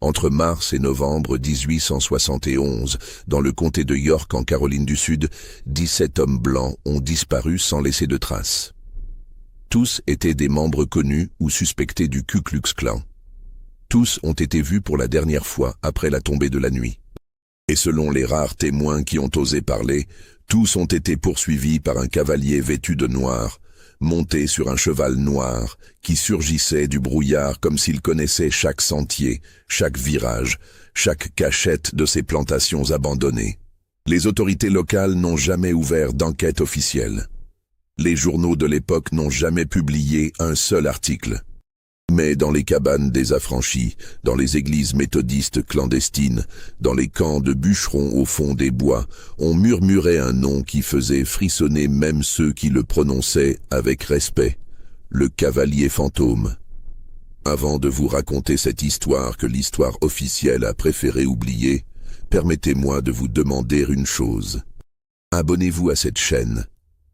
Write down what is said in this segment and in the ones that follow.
Entre mars et novembre 1871, dans le comté de York en Caroline du Sud, 17 hommes blancs ont disparu sans laisser de traces. Tous étaient des membres connus ou suspectés du Ku Klux Klan. Tous ont été vus pour la dernière fois après la tombée de la nuit. Et selon les rares témoins qui ont osé parler, tous ont été poursuivis par un cavalier vêtu de noir, monté sur un cheval noir, qui surgissait du brouillard comme s'il connaissait chaque sentier, chaque virage, chaque cachette de ces plantations abandonnées. Les autorités locales n'ont jamais ouvert d'enquête officielle. Les journaux de l'époque n'ont jamais publié un seul article. Mais dans les cabanes des affranchis, dans les églises méthodistes clandestines, dans les camps de bûcherons au fond des bois, on murmurait un nom qui faisait frissonner même ceux qui le prononçaient avec respect, le cavalier fantôme. Avant de vous raconter cette histoire que l'histoire officielle a préféré oublier, permettez-moi de vous demander une chose. Abonnez-vous à cette chaîne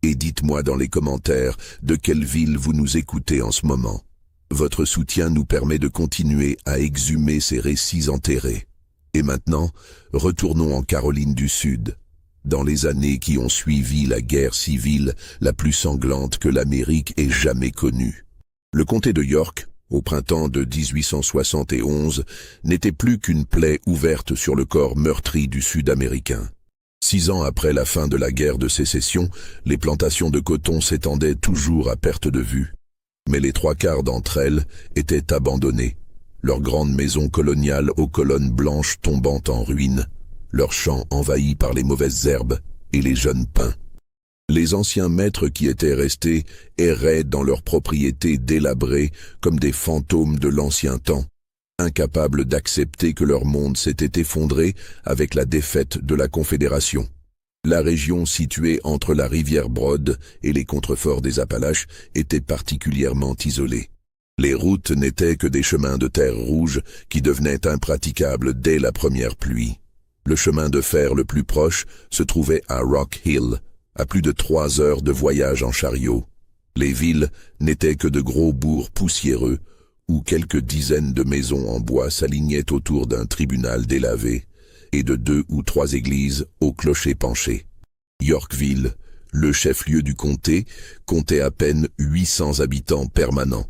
et dites-moi dans les commentaires de quelle ville vous nous écoutez en ce moment. Votre soutien nous permet de continuer à exhumer ces récits enterrés. Et maintenant, retournons en Caroline du Sud, dans les années qui ont suivi la guerre civile la plus sanglante que l'Amérique ait jamais connue. Le comté de York, au printemps de 1871, n'était plus qu'une plaie ouverte sur le corps meurtri du Sud-Américain. 6 ans après la fin de la guerre de sécession, les plantations de coton s'étendaient toujours à perte de vue. Mais les 3/4 d'entre elles étaient abandonnées, leurs grandes maisons coloniales aux colonnes blanches tombant en ruine, leurs champs envahis par les mauvaises herbes et les jeunes pins. Les anciens maîtres qui étaient restés erraient dans leurs propriétés délabrées comme des fantômes de l'ancien temps, incapables d'accepter que leur monde s'était effondré avec la défaite de la Confédération. La région située entre la rivière Broad et les contreforts des Appalaches était particulièrement isolée. Les routes n'étaient que des chemins de terre rouge qui devenaient impraticables dès la première pluie. Le chemin de fer le plus proche se trouvait à Rock Hill, à plus de 3 heures de voyage en chariot. Les villes n'étaient que de gros bourgs poussiéreux, où quelques dizaines de maisons en bois s'alignaient autour d'un tribunal délavé, et de 2 ou 3 églises au clocher penché. Yorkville, le chef-lieu du comté, comptait à peine 800 habitants permanents.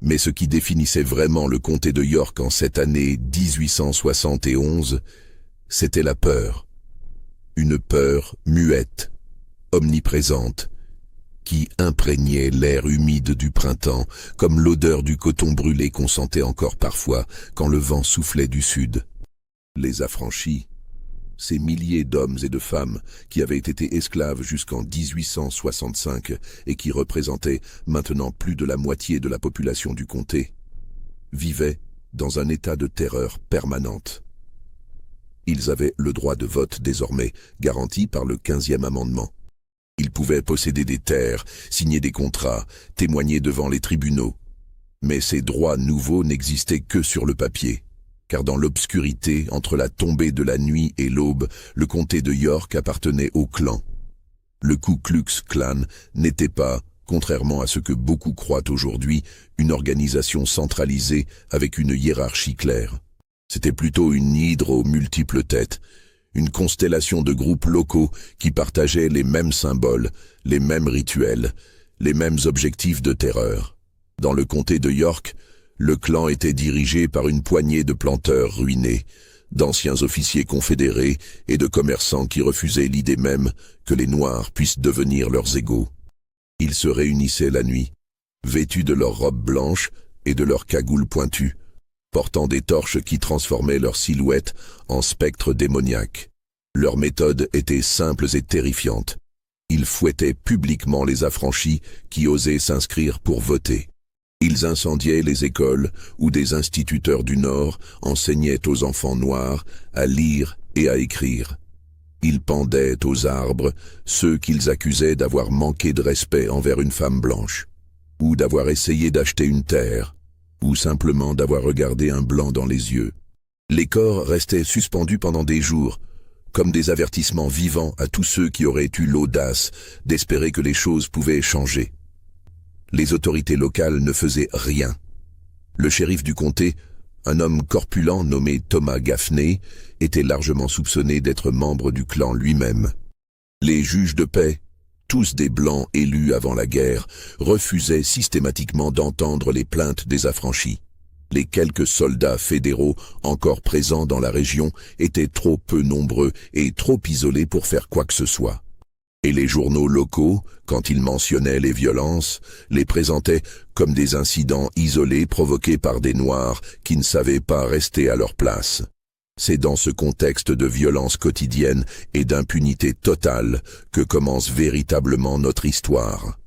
Mais ce qui définissait vraiment le comté de York en cette année 1871, c'était la peur. Une peur muette, omniprésente, qui imprégnait l'air humide du printemps, comme l'odeur du coton brûlé qu'on sentait encore parfois quand le vent soufflait du sud. Les affranchis, ces milliers d'hommes et de femmes qui avaient été esclaves jusqu'en 1865 et qui représentaient maintenant plus de la moitié de la population du comté, vivaient dans un état de terreur permanente. Ils avaient le droit de vote désormais, garanti par le 15e amendement. Ils pouvaient posséder des terres, signer des contrats, témoigner devant les tribunaux. Mais ces droits nouveaux n'existaient que sur le papier. Car dans l'obscurité, entre la tombée de la nuit et l'aube, le comté de York appartenait au clan. Le Ku Klux Klan n'était pas, contrairement à ce que beaucoup croient aujourd'hui, une organisation centralisée avec une hiérarchie claire. C'était plutôt une hydre aux multiples têtes, une constellation de groupes locaux qui partageaient les mêmes symboles, les mêmes rituels, les mêmes objectifs de terreur. Dans le comté de York, le clan était dirigé par une poignée de planteurs ruinés, d'anciens officiers confédérés et de commerçants qui refusaient l'idée même que les Noirs puissent devenir leurs égaux. Ils se réunissaient la nuit, vêtus de leurs robes blanches et de leurs cagoules pointues, portant des torches qui transformaient leurs silhouettes en spectres démoniaques. Leurs méthodes étaient simples et terrifiantes. Ils fouettaient publiquement les affranchis qui osaient s'inscrire pour voter. Ils incendiaient les écoles où des instituteurs du Nord enseignaient aux enfants noirs à lire et à écrire. Ils pendaient aux arbres ceux qu'ils accusaient d'avoir manqué de respect envers une femme blanche, ou d'avoir essayé d'acheter une terre, ou simplement d'avoir regardé un blanc dans les yeux. Les corps restaient suspendus pendant des jours, comme des avertissements vivants à tous ceux qui auraient eu l'audace d'espérer que les choses pouvaient changer. Les autorités locales ne faisaient rien. Le shérif du comté Un homme corpulent nommé Thomas Gaffney était largement soupçonné d'être membre du clan lui-même. Les juges de paix, tous des Blancs élus avant la guerre, refusaient systématiquement d'entendre les plaintes des affranchis. Les quelques soldats fédéraux encore présents dans la région étaient trop peu nombreux et trop isolés pour faire quoi que ce soit. Et les journaux locaux, quand ils mentionnaient les violences, les présentaient comme des incidents isolés provoqués par des Noirs qui ne savaient pas rester à leur place. C'est dans ce contexte de violence quotidienne et d'impunité totale que commence véritablement notre histoire.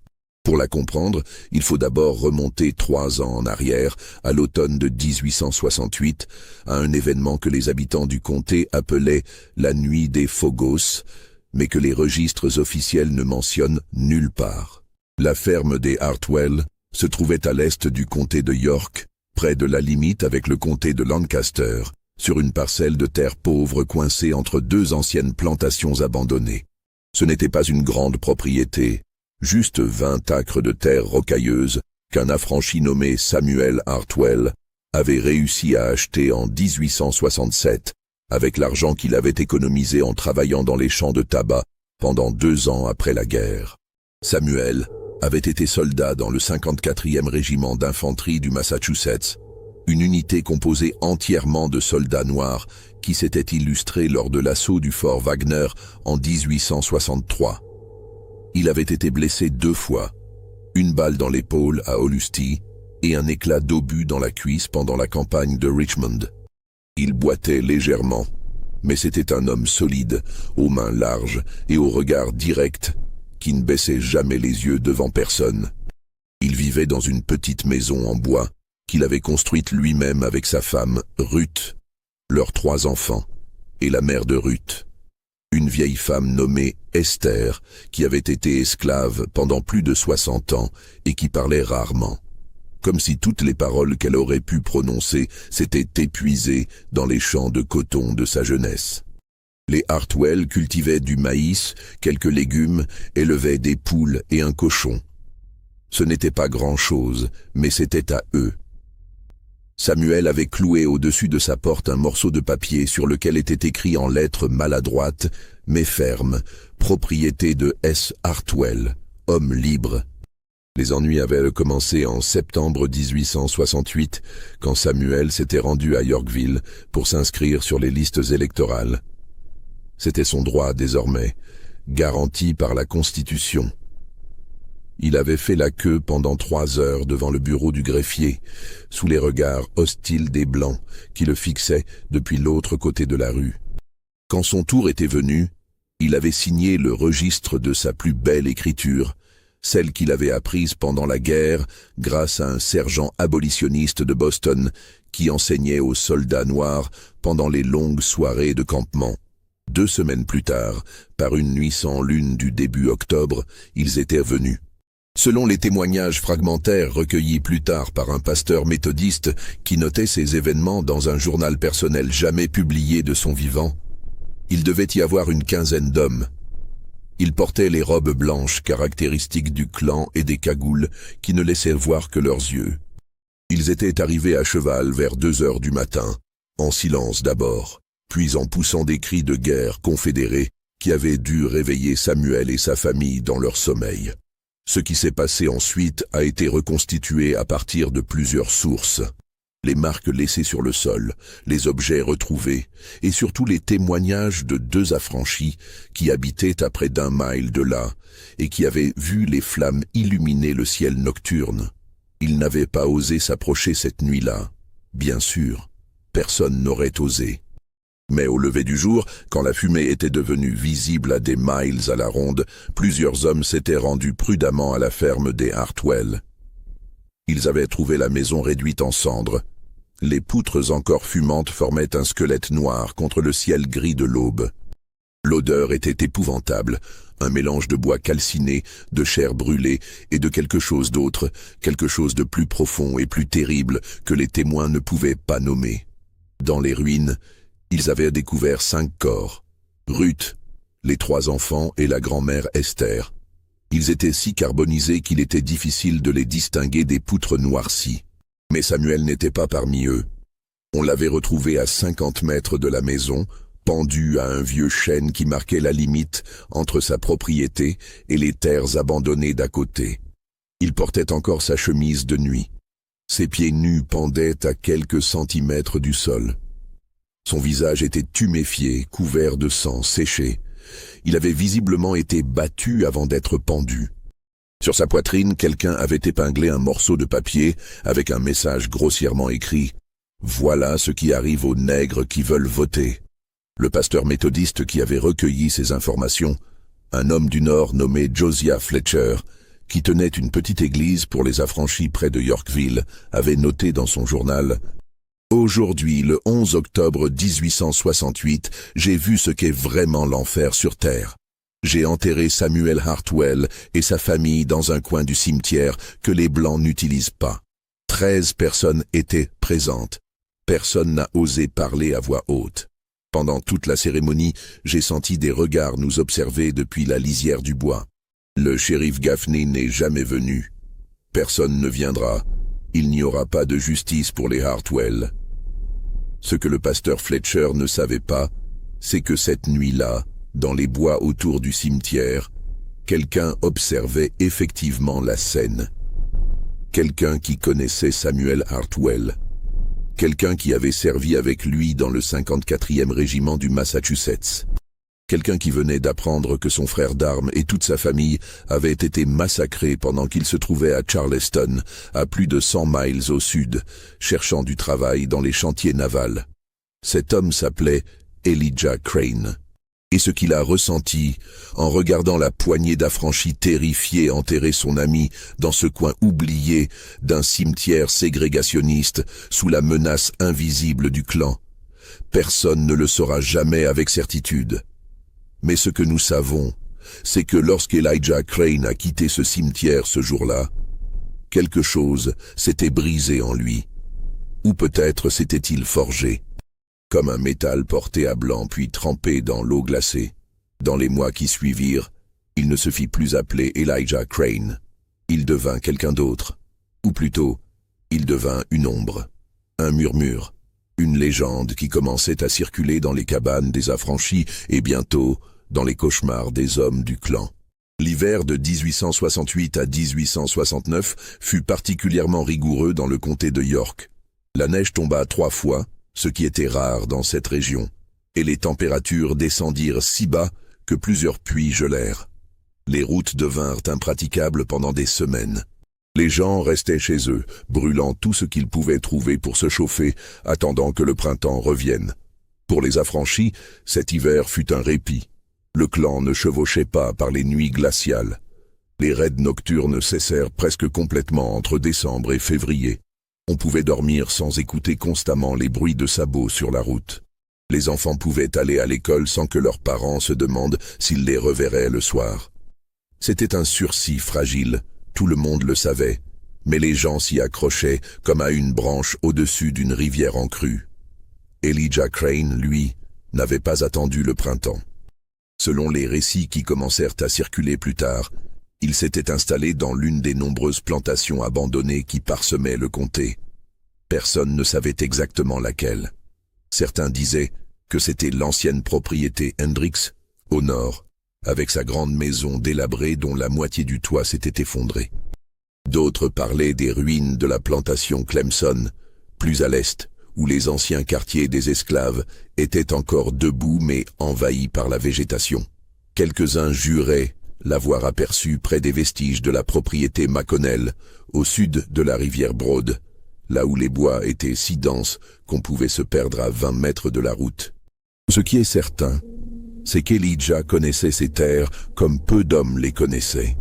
Pour la comprendre, il faut d'abord remonter 3 ans en arrière, à l'automne de 1868, à un événement que les habitants du comté appelaient la Nuit des Phogos, mais que les registres officiels ne mentionnent nulle part. La ferme des Hartwell se trouvait à l'est du comté de York, près de la limite avec le comté de Lancaster, sur une parcelle de terre pauvre coincée entre 2 anciennes plantations abandonnées. Ce n'était pas une grande propriété, juste 20 acres de terre rocailleuse qu'un affranchi nommé Samuel Hartwell avait réussi à acheter en 1867, avec l'argent qu'il avait économisé en travaillant dans les champs de tabac pendant 2 ans après la guerre. Samuel avait été soldat dans le 54e régiment d'infanterie du Massachusetts, une unité composée entièrement de soldats noirs qui s'était illustrée lors de l'assaut du fort Wagner en 1863. Il avait été blessé 2 fois, une balle dans l'épaule à Olustee et un éclat d'obus dans la cuisse pendant la campagne de Richmond. Il boitait légèrement, mais c'était un homme solide, aux mains larges et au regard direct, qui ne baissait jamais les yeux devant personne. Il vivait dans une petite maison en bois qu'il avait construite lui-même avec sa femme, Ruth, leurs 3 enfants, et la mère de Ruth, une vieille femme nommée Esther, qui avait été esclave pendant plus de 60 ans et qui parlait rarement, comme si toutes les paroles qu'elle aurait pu prononcer s'étaient épuisées dans les champs de coton de sa jeunesse. Les Hartwell cultivaient du maïs, quelques légumes, élevaient des poules et un cochon. Ce n'était pas grand-chose, mais c'était à eux. Samuel avait cloué au-dessus de sa porte un morceau de papier sur lequel était écrit en lettres maladroites, mais fermes, propriété de S. Hartwell, homme libre. Les ennuis avaient commencé en septembre 1868, quand Samuel s'était rendu à Yorkville pour s'inscrire sur les listes électorales. C'était son droit désormais, garanti par la Constitution. Il avait fait la queue pendant 3 heures devant le bureau du greffier, sous les regards hostiles des Blancs qui le fixaient depuis l'autre côté de la rue. Quand son tour était venu, il avait signé le registre de sa plus belle écriture, celle qu'il avait apprise pendant la guerre grâce à un sergent abolitionniste de Boston qui enseignait aux soldats noirs pendant les longues soirées de campement. 2 semaines plus tard, par une nuit sans lune du début octobre, ils étaient venus. Selon les témoignages fragmentaires recueillis plus tard par un pasteur méthodiste qui notait ces événements dans un journal personnel jamais publié de son vivant, il devait y avoir une 15aine d'hommes. Ils portaient les robes blanches caractéristiques du clan et des cagoules qui ne laissaient voir que leurs yeux. Ils étaient arrivés à cheval vers 2 heures du matin, en silence d'abord, puis en poussant des cris de guerre confédérés qui avaient dû réveiller Samuel et sa famille dans leur sommeil. Ce qui s'est passé ensuite a été reconstitué à partir de plusieurs sources. Les marques laissées sur le sol, les objets retrouvés, et surtout les témoignages de 2 affranchis qui habitaient à près d'1 mile de là, et qui avaient vu les flammes illuminer le ciel nocturne. Ils n'avaient pas osé s'approcher cette nuit-là. Bien sûr, personne n'aurait osé. Mais au lever du jour, quand la fumée était devenue visible à des miles à la ronde, plusieurs hommes s'étaient rendus prudemment à la ferme des Hartwell. Ils avaient trouvé la maison réduite en cendres. Les poutres encore fumantes formaient un squelette noir contre le ciel gris de l'aube. L'odeur était épouvantable, un mélange de bois calciné, de chair brûlée et de quelque chose d'autre, quelque chose de plus profond et plus terrible que les témoins ne pouvaient pas nommer. Dans les ruines, ils avaient découvert 5 corps. Ruth, les 3 enfants et la grand-mère Esther. Ils étaient si carbonisés qu'il était difficile de les distinguer des poutres noircies. Mais Samuel n'était pas parmi eux. On l'avait retrouvé à 50 mètres de la maison, pendu à un vieux chêne qui marquait la limite entre sa propriété et les terres abandonnées d'à côté. Il portait encore sa chemise de nuit. Ses pieds nus pendaient à quelques centimètres du sol. Son visage était tuméfié, couvert de sang séché. Il avait visiblement été battu avant d'être pendu. Sur sa poitrine, quelqu'un avait épinglé un morceau de papier avec un message grossièrement écrit « Voilà ce qui arrive aux nègres qui veulent voter ». Le pasteur méthodiste qui avait recueilli ces informations, un homme du Nord nommé Josiah Fletcher, qui tenait une petite église pour les affranchis près de Yorkville, avait noté dans son journal « Aujourd'hui, le 11 octobre 1868, j'ai vu ce qu'est vraiment l'enfer sur terre. J'ai enterré Samuel Hartwell et sa famille dans un coin du cimetière que les Blancs n'utilisent pas. 13 personnes étaient présentes. Personne n'a osé parler à voix haute. Pendant toute la cérémonie, j'ai senti des regards nous observer depuis la lisière du bois. Le shérif Gaffney n'est jamais venu. Personne ne viendra. Il n'y aura pas de justice pour les Hartwell. » Ce que le pasteur Fletcher ne savait pas, c'est que cette nuit-là, dans les bois autour du cimetière, quelqu'un observait effectivement la scène. Quelqu'un qui connaissait Samuel Hartwell. Quelqu'un qui avait servi avec lui dans le 54e régiment du Massachusetts. Quelqu'un qui venait d'apprendre que son frère d'armes et toute sa famille avaient été massacrés pendant qu'il se trouvait à Charleston, à plus de 100 miles au sud, cherchant du travail dans les chantiers navals. Cet homme s'appelait Elijah Crane. Et ce qu'il a ressenti en regardant la poignée d'affranchis terrifiés enterrer son ami dans ce coin oublié d'un cimetière ségrégationniste sous la menace invisible du clan, personne ne le saura jamais avec certitude. Mais ce que nous savons, c'est que lorsqu'Elijah Crane a quitté ce cimetière ce jour-là, quelque chose s'était brisé en lui. Ou peut-être s'était-il forgé, comme un métal porté à blanc puis trempé dans l'eau glacée. Dans les mois qui suivirent, il ne se fit plus appeler Elijah Crane. Il devint quelqu'un d'autre. Ou plutôt, il devint une ombre, un murmure, une légende qui commençait à circuler dans les cabanes des affranchis et bientôt dans les cauchemars des hommes du clan. L'hiver de 1868 à 1869 fut particulièrement rigoureux dans le comté de York. La neige tomba 3 fois, ce qui était rare dans cette région, et les températures descendirent si bas que plusieurs puits gelèrent. Les routes devinrent impraticables pendant des semaines. Les gens restaient chez eux, brûlant tout ce qu'ils pouvaient trouver pour se chauffer, attendant que le printemps revienne. Pour les affranchis, cet hiver fut un répit. Le clan ne chevauchait pas par les nuits glaciales. Les raids nocturnes cessèrent presque complètement entre décembre et février. On pouvait dormir sans écouter constamment les bruits de sabots sur la route. Les enfants pouvaient aller à l'école sans que leurs parents se demandent s'ils les reverraient le soir. C'était un sursis fragile, tout le monde le savait, mais les gens s'y accrochaient comme à une branche au-dessus d'une rivière en crue. Elijah Crane, lui, n'avait pas attendu le printemps. Selon les récits qui commencèrent à circuler plus tard, il s'était installé dans l'une des nombreuses plantations abandonnées qui parsemaient le comté. Personne ne savait exactement laquelle. Certains disaient que c'était l'ancienne propriété Hendricks, au nord, avec sa grande maison délabrée dont la moitié du toit s'était effondrée. D'autres parlaient des ruines de la plantation Clemson, plus à l'est, où les anciens quartiers des esclaves étaient encore debout mais envahis par la végétation. Quelques-uns juraient l'avoir aperçu près des vestiges de la propriété McConnell, au sud de la rivière Broad, là où les bois étaient si denses qu'on pouvait se perdre à 20 mètres de la route. Ce qui est certain, c'est qu'Elijah connaissait ces terres comme peu d'hommes les connaissaient.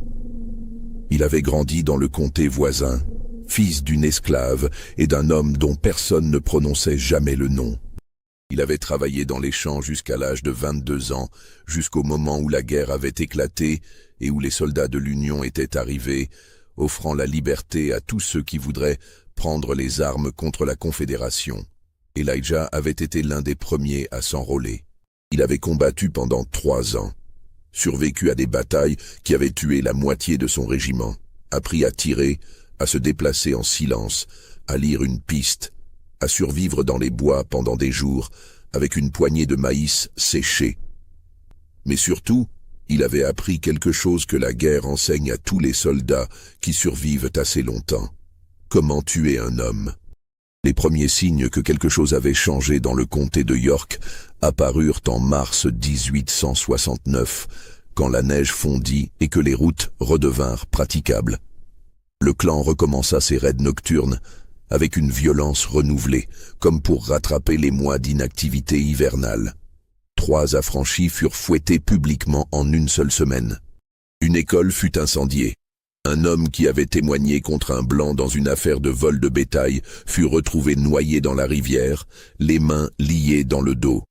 Il avait grandi dans le comté voisin, fils d'une esclave et d'un homme dont personne ne prononçait jamais le nom. Il avait travaillé dans les champs jusqu'à l'âge de 22 ans, jusqu'au moment où la guerre avait éclaté et où les soldats de l'Union étaient arrivés, offrant la liberté à tous ceux qui voudraient prendre les armes contre la Confédération. Elijah avait été l'un des premiers à s'enrôler. Il avait combattu pendant 3 ans, survécu à des batailles qui avaient tué la moitié de son régiment, appris à tirer, à se déplacer en silence, à lire une piste, à survivre dans les bois pendant des jours, avec une poignée de maïs séché. Mais surtout, il avait appris quelque chose que la guerre enseigne à tous les soldats qui survivent assez longtemps. Comment tuer un homme. Les premiers signes que quelque chose avait changé dans le comté de York apparurent en mars 1869, quand la neige fondit et que les routes redevinrent praticables. Le clan recommença ses raids nocturnes avec une violence renouvelée, comme pour rattraper les mois d'inactivité hivernale. 3 affranchis furent fouettés publiquement en une seule semaine. Une école fut incendiée. Un homme qui avait témoigné contre un blanc dans une affaire de vol de bétail fut retrouvé noyé dans la rivière, les mains liées dans le dos.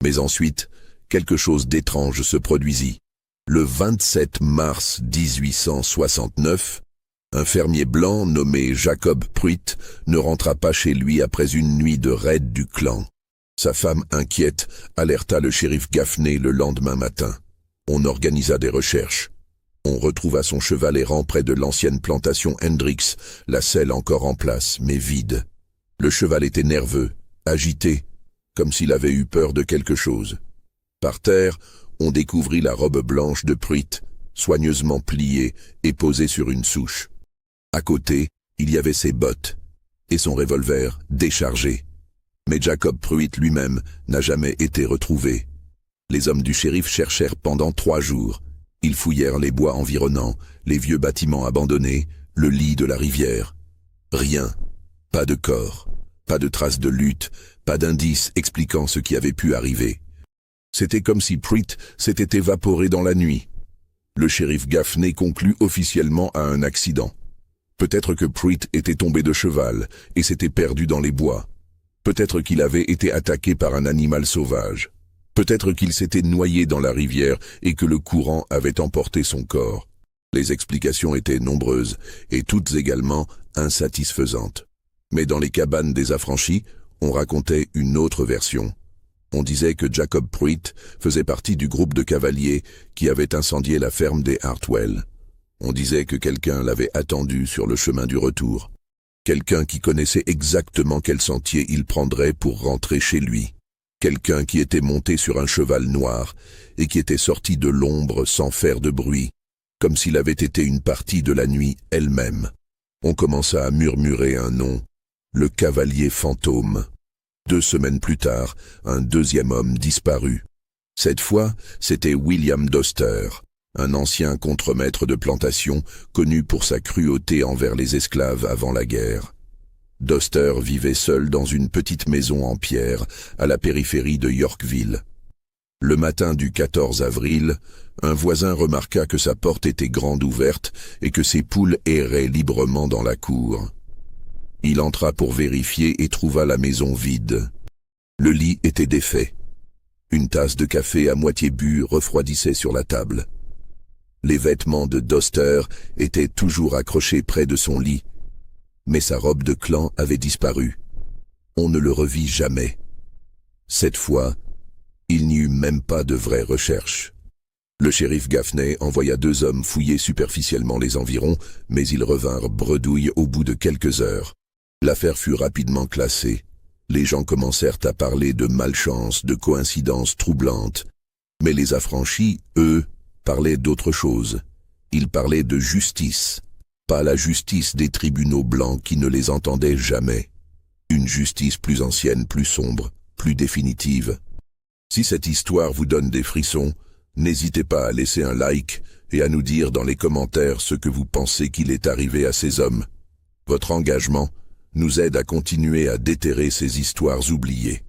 Mais ensuite, quelque chose d'étrange se produisit. Le 27 mars 1869, un fermier blanc nommé Jacob Pruitt ne rentra pas chez lui après une nuit de raid du clan. Sa femme, inquiète, alerta le shérif Gaffney le lendemain matin. On organisa des recherches. On retrouva son cheval errant près de l'ancienne plantation Hendricks, la selle encore en place, mais vide. Le cheval était nerveux, agité, comme s'il avait eu peur de quelque chose. Par terre, on découvrit la robe blanche de Pruitt, soigneusement pliée et posée sur une souche. À côté, il y avait ses bottes et son revolver déchargé. Mais Jacob Pruitt lui-même n'a jamais été retrouvé. Les hommes du shérif cherchèrent pendant 3 jours. Ils fouillèrent les bois environnants, les vieux bâtiments abandonnés, le lit de la rivière. Rien. Pas de corps, pas de traces de lutte, pas d'indices expliquant ce qui avait pu arriver. C'était comme si Pruitt s'était évaporé dans la nuit. Le shérif Gaffney conclut officiellement à un accident. Peut-être que Pruitt était tombé de cheval et s'était perdu dans les bois. Peut-être qu'il avait été attaqué par un animal sauvage. Peut-être qu'il s'était noyé dans la rivière et que le courant avait emporté son corps. Les explications étaient nombreuses et toutes également insatisfaisantes. Mais dans les cabanes des affranchis, on racontait une autre version. On disait que Jacob Pruitt faisait partie du groupe de cavaliers qui avait incendié la ferme des Hartwell. On disait que quelqu'un l'avait attendu sur le chemin du retour. Quelqu'un qui connaissait exactement quel sentier il prendrait pour rentrer chez lui. Quelqu'un qui était monté sur un cheval noir et qui était sorti de l'ombre sans faire de bruit, comme s'il avait été une partie de la nuit elle-même. On commença à murmurer un nom, le cavalier fantôme. 2 semaines plus tard, un deuxième homme disparut. Cette fois, c'était William Doster, un ancien contremaître de plantation connu pour sa cruauté envers les esclaves avant la guerre. Doster vivait seul dans une petite maison en pierre à la périphérie de Yorkville. Le matin du 14 avril, un voisin remarqua que sa porte était grande ouverte et que ses poules erraient librement dans la cour. Il entra pour vérifier et trouva la maison vide. Le lit était défait. Une tasse de café à moitié bu refroidissait sur la table. Les vêtements de Doster étaient toujours accrochés près de son lit, mais sa robe de clan avait disparu. On ne le revit jamais. Cette fois, il n'y eut même pas de vraie recherche. Le shérif Gaffney envoya 2 hommes fouiller superficiellement les environs, mais ils revinrent bredouilles au bout de quelques heures. L'affaire fut rapidement classée. Les gens commencèrent à parler de malchance, de coïncidences troublantes. Mais les affranchis, eux, parlaient d'autre chose. Ils parlaient de justice. Pas la justice des tribunaux blancs qui ne les entendaient jamais. Une justice plus ancienne, plus sombre, plus définitive. Si cette histoire vous donne des frissons, n'hésitez pas à laisser un like et à nous dire dans les commentaires ce que vous pensez qu'il est arrivé à ces hommes. Votre engagement nous aide à continuer à déterrer ces histoires oubliées.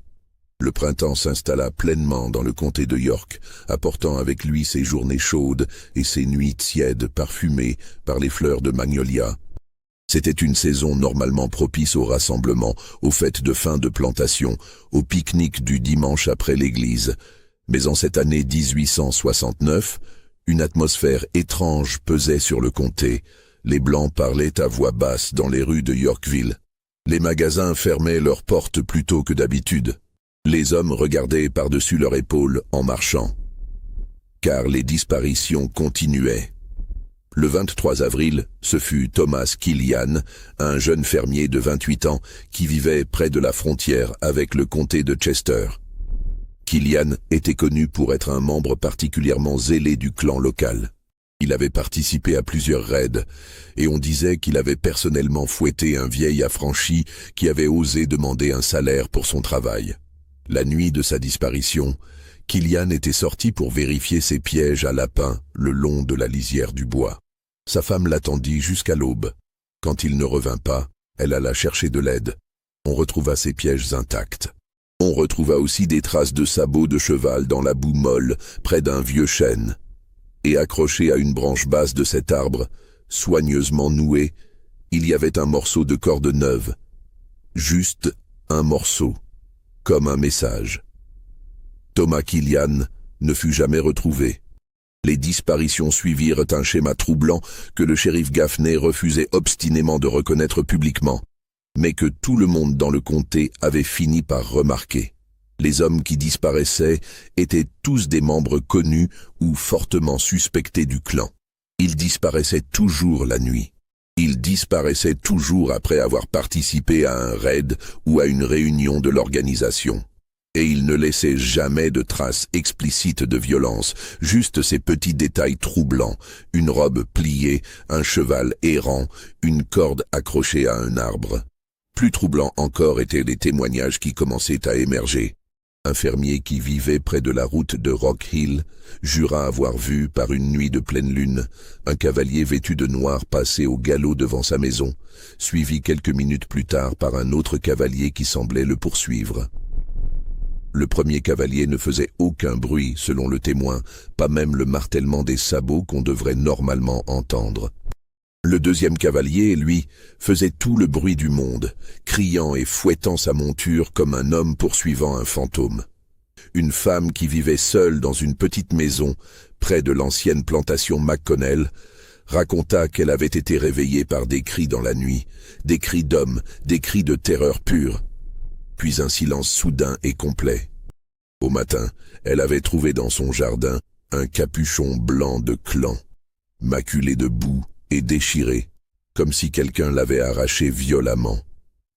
Le printemps s'installa pleinement dans le comté de York, apportant avec lui ses journées chaudes et ses nuits tièdes parfumées par les fleurs de magnolia. C'était une saison normalement propice aux rassemblements, aux fêtes de fin de plantation, aux pique-niques du dimanche après l'église. Mais en cette année 1869, une atmosphère étrange pesait sur le comté. Les Blancs parlaient à voix basse dans les rues de Yorkville. Les magasins fermaient leurs portes plus tôt que d'habitude. Les hommes regardaient par-dessus leur épaule en marchant. Car les disparitions continuaient. Le 23 avril, ce fut Thomas Killian, un jeune fermier de 28 ans qui vivait près de la frontière avec le comté de Chester. Killian était connu pour être un membre particulièrement zélé du clan local. Il avait participé à plusieurs raids, et on disait qu'il avait personnellement fouetté un vieil affranchi qui avait osé demander un salaire pour son travail. La nuit de sa disparition, Killian était sorti pour vérifier ses pièges à lapins le long de la lisière du bois. Sa femme l'attendit jusqu'à l'aube. Quand il ne revint pas, elle alla chercher de l'aide. On retrouva ses pièges intacts. On retrouva aussi des traces de sabots de cheval dans la boue molle, près d'un vieux chêne. Et accroché à une branche basse de cet arbre, soigneusement noué, il y avait un morceau de corde neuve. Juste un morceau, comme un message. Thomas Killian ne fut jamais retrouvé. Les disparitions suivirent un schéma troublant que le shérif Gaffney refusait obstinément de reconnaître publiquement, mais que tout le monde dans le comté avait fini par remarquer. Les hommes qui disparaissaient étaient tous des membres connus ou fortement suspectés du clan. Ils disparaissaient toujours la nuit. Ils disparaissaient toujours après avoir participé à un raid ou à une réunion de l'organisation. Et ils ne laissaient jamais de traces explicites de violence, juste ces petits détails troublants, une robe pliée, un cheval errant, une corde accrochée à un arbre. Plus troublants encore étaient les témoignages qui commençaient à émerger. Un fermier qui vivait près de la route de Rock Hill jura avoir vu, par une nuit de pleine lune, un cavalier vêtu de noir passer au galop devant sa maison, suivi quelques minutes plus tard par un autre cavalier qui semblait le poursuivre. Le premier cavalier ne faisait aucun bruit, selon le témoin, pas même le martèlement des sabots qu'on devrait normalement entendre. Le deuxième cavalier, lui, faisait tout le bruit du monde, criant et fouettant sa monture comme un homme poursuivant un fantôme. Une femme qui vivait seule dans une petite maison, près de l'ancienne plantation McConnell, raconta qu'elle avait été réveillée par des cris dans la nuit, des cris d'hommes, des cris de terreur pure, puis un silence soudain et complet. Au matin, elle avait trouvé dans son jardin un capuchon blanc de clan, maculé de boue et déchiré, comme si quelqu'un l'avait arraché violemment.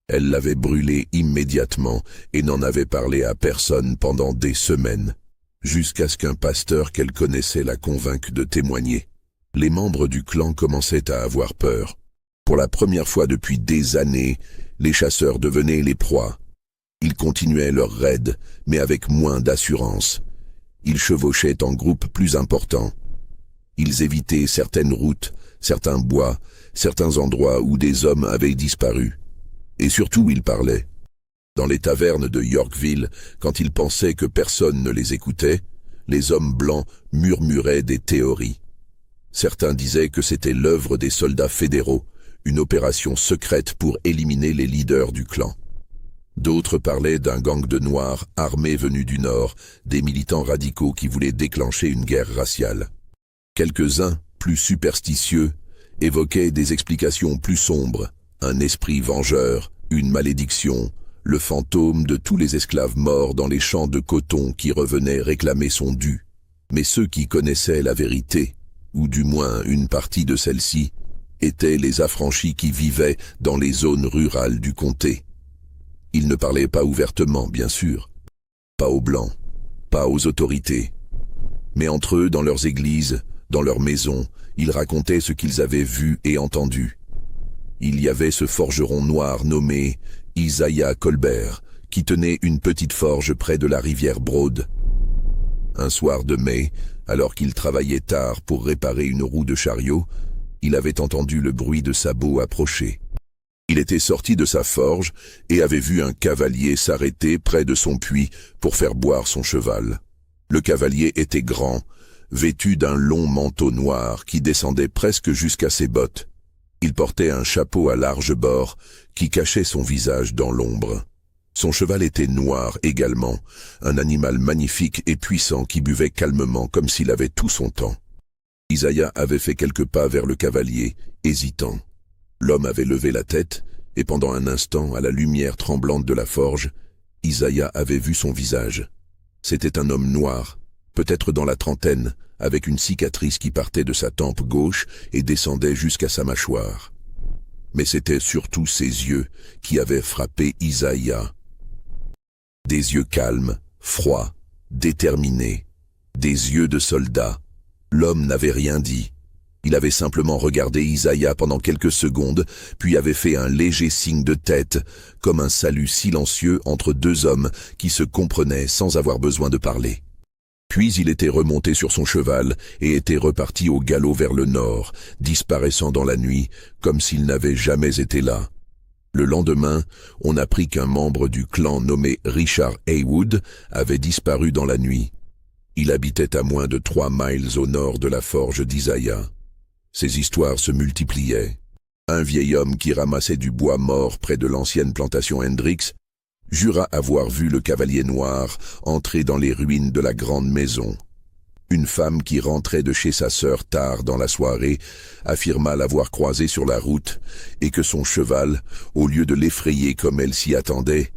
Elle l'avait brûlé immédiatement et n'en avait parlé à personne pendant des semaines, jusqu'à ce qu'un pasteur qu'elle connaissait la convainque de témoigner. Les membres du clan commençaient à avoir peur. Pour la première fois depuis des années, les chasseurs devenaient les proies. Ils continuaient leur raid, mais avec moins d'assurance. Ils chevauchaient en groupes plus importants. Ils évitaient certaines routes, certains bois, certains endroits où des hommes avaient disparu. Et surtout, ils parlaient. Dans les tavernes de Yorkville, quand ils pensaient que personne ne les écoutait, les hommes blancs murmuraient des théories. Certains disaient que c'était l'œuvre des soldats fédéraux, une opération secrète pour éliminer les leaders du clan. D'autres parlaient d'un gang de noirs armés venus du Nord, des militants radicaux qui voulaient déclencher une guerre raciale. Quelques-uns, plus superstitieux, évoquaient des explications plus sombres, un esprit vengeur, une malédiction, le fantôme de tous les esclaves morts dans les champs de coton qui revenaient réclamer son dû. Mais ceux qui connaissaient la vérité, ou du moins une partie de celle-ci, étaient les affranchis qui vivaient dans les zones rurales du comté. Ils ne parlaient pas ouvertement, bien sûr, pas aux Blancs, pas aux autorités, mais entre eux, dans leurs églises, dans leurs maisons, ils racontaient ce qu'ils avaient vu et entendu. Il y avait ce forgeron noir nommé Isaiah Colbert, qui tenait une petite forge près de la rivière Broad. Un soir de mai, alors qu'il travaillait tard pour réparer une roue de chariot, il avait entendu le bruit de sabots approcher. Il était sorti de sa forge et avait vu un cavalier s'arrêter près de son puits pour faire boire son cheval. Le cavalier était grand, vêtu d'un long manteau noir qui descendait presque jusqu'à ses bottes. Il portait un chapeau à large bord qui cachait son visage dans l'ombre. Son cheval était noir également, un animal magnifique et puissant qui buvait calmement comme s'il avait tout son temps. Isaiah avait fait quelques pas vers le cavalier, hésitant. L'homme avait levé la tête, et pendant un instant, à la lumière tremblante de la forge, Isaiah avait vu son visage. C'était un homme noir, peut-être dans la trentaine, avec une cicatrice qui partait de sa tempe gauche et descendait jusqu'à sa mâchoire. Mais c'était surtout ses yeux qui avaient frappé Isaiah. Des yeux calmes, froids, déterminés, des yeux de soldat. L'homme n'avait rien dit. Il avait simplement regardé Isaiah pendant quelques secondes, puis avait fait un léger signe de tête, comme un salut silencieux entre deux hommes qui se comprenaient sans avoir besoin de parler. Puis il était remonté sur son cheval et était reparti au galop vers le nord, disparaissant dans la nuit, comme s'il n'avait jamais été là. Le lendemain, on apprit qu'un membre du clan nommé Richard Haywood avait disparu dans la nuit. Il habitait à moins de 3 miles au nord de la forge d'Isaiah. Ces histoires se multipliaient. Un vieil homme qui ramassait du bois mort près de l'ancienne plantation Hendricks jura avoir vu le cavalier noir entrer dans les ruines de la grande maison. Une femme qui rentrait de chez sa sœur tard dans la soirée affirma l'avoir croisé sur la route et que son cheval, au lieu de l'effrayer comme elle s'y attendait,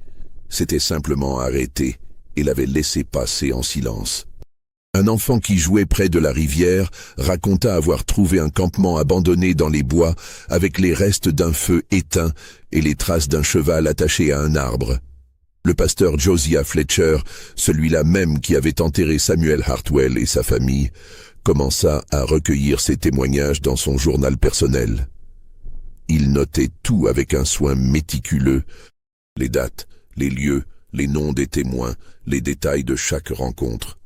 s'était simplement arrêté et l'avait laissé passer en silence. Un enfant qui jouait près de la rivière raconta avoir trouvé un campement abandonné dans les bois avec les restes d'un feu éteint et les traces d'un cheval attaché à un arbre. Le pasteur Josiah Fletcher, celui-là même qui avait enterré Samuel Hartwell et sa famille, commença à recueillir ces témoignages dans son journal personnel. Il notait tout avec un soin méticuleux, les dates, les lieux, les noms des témoins, les détails de chaque rencontre.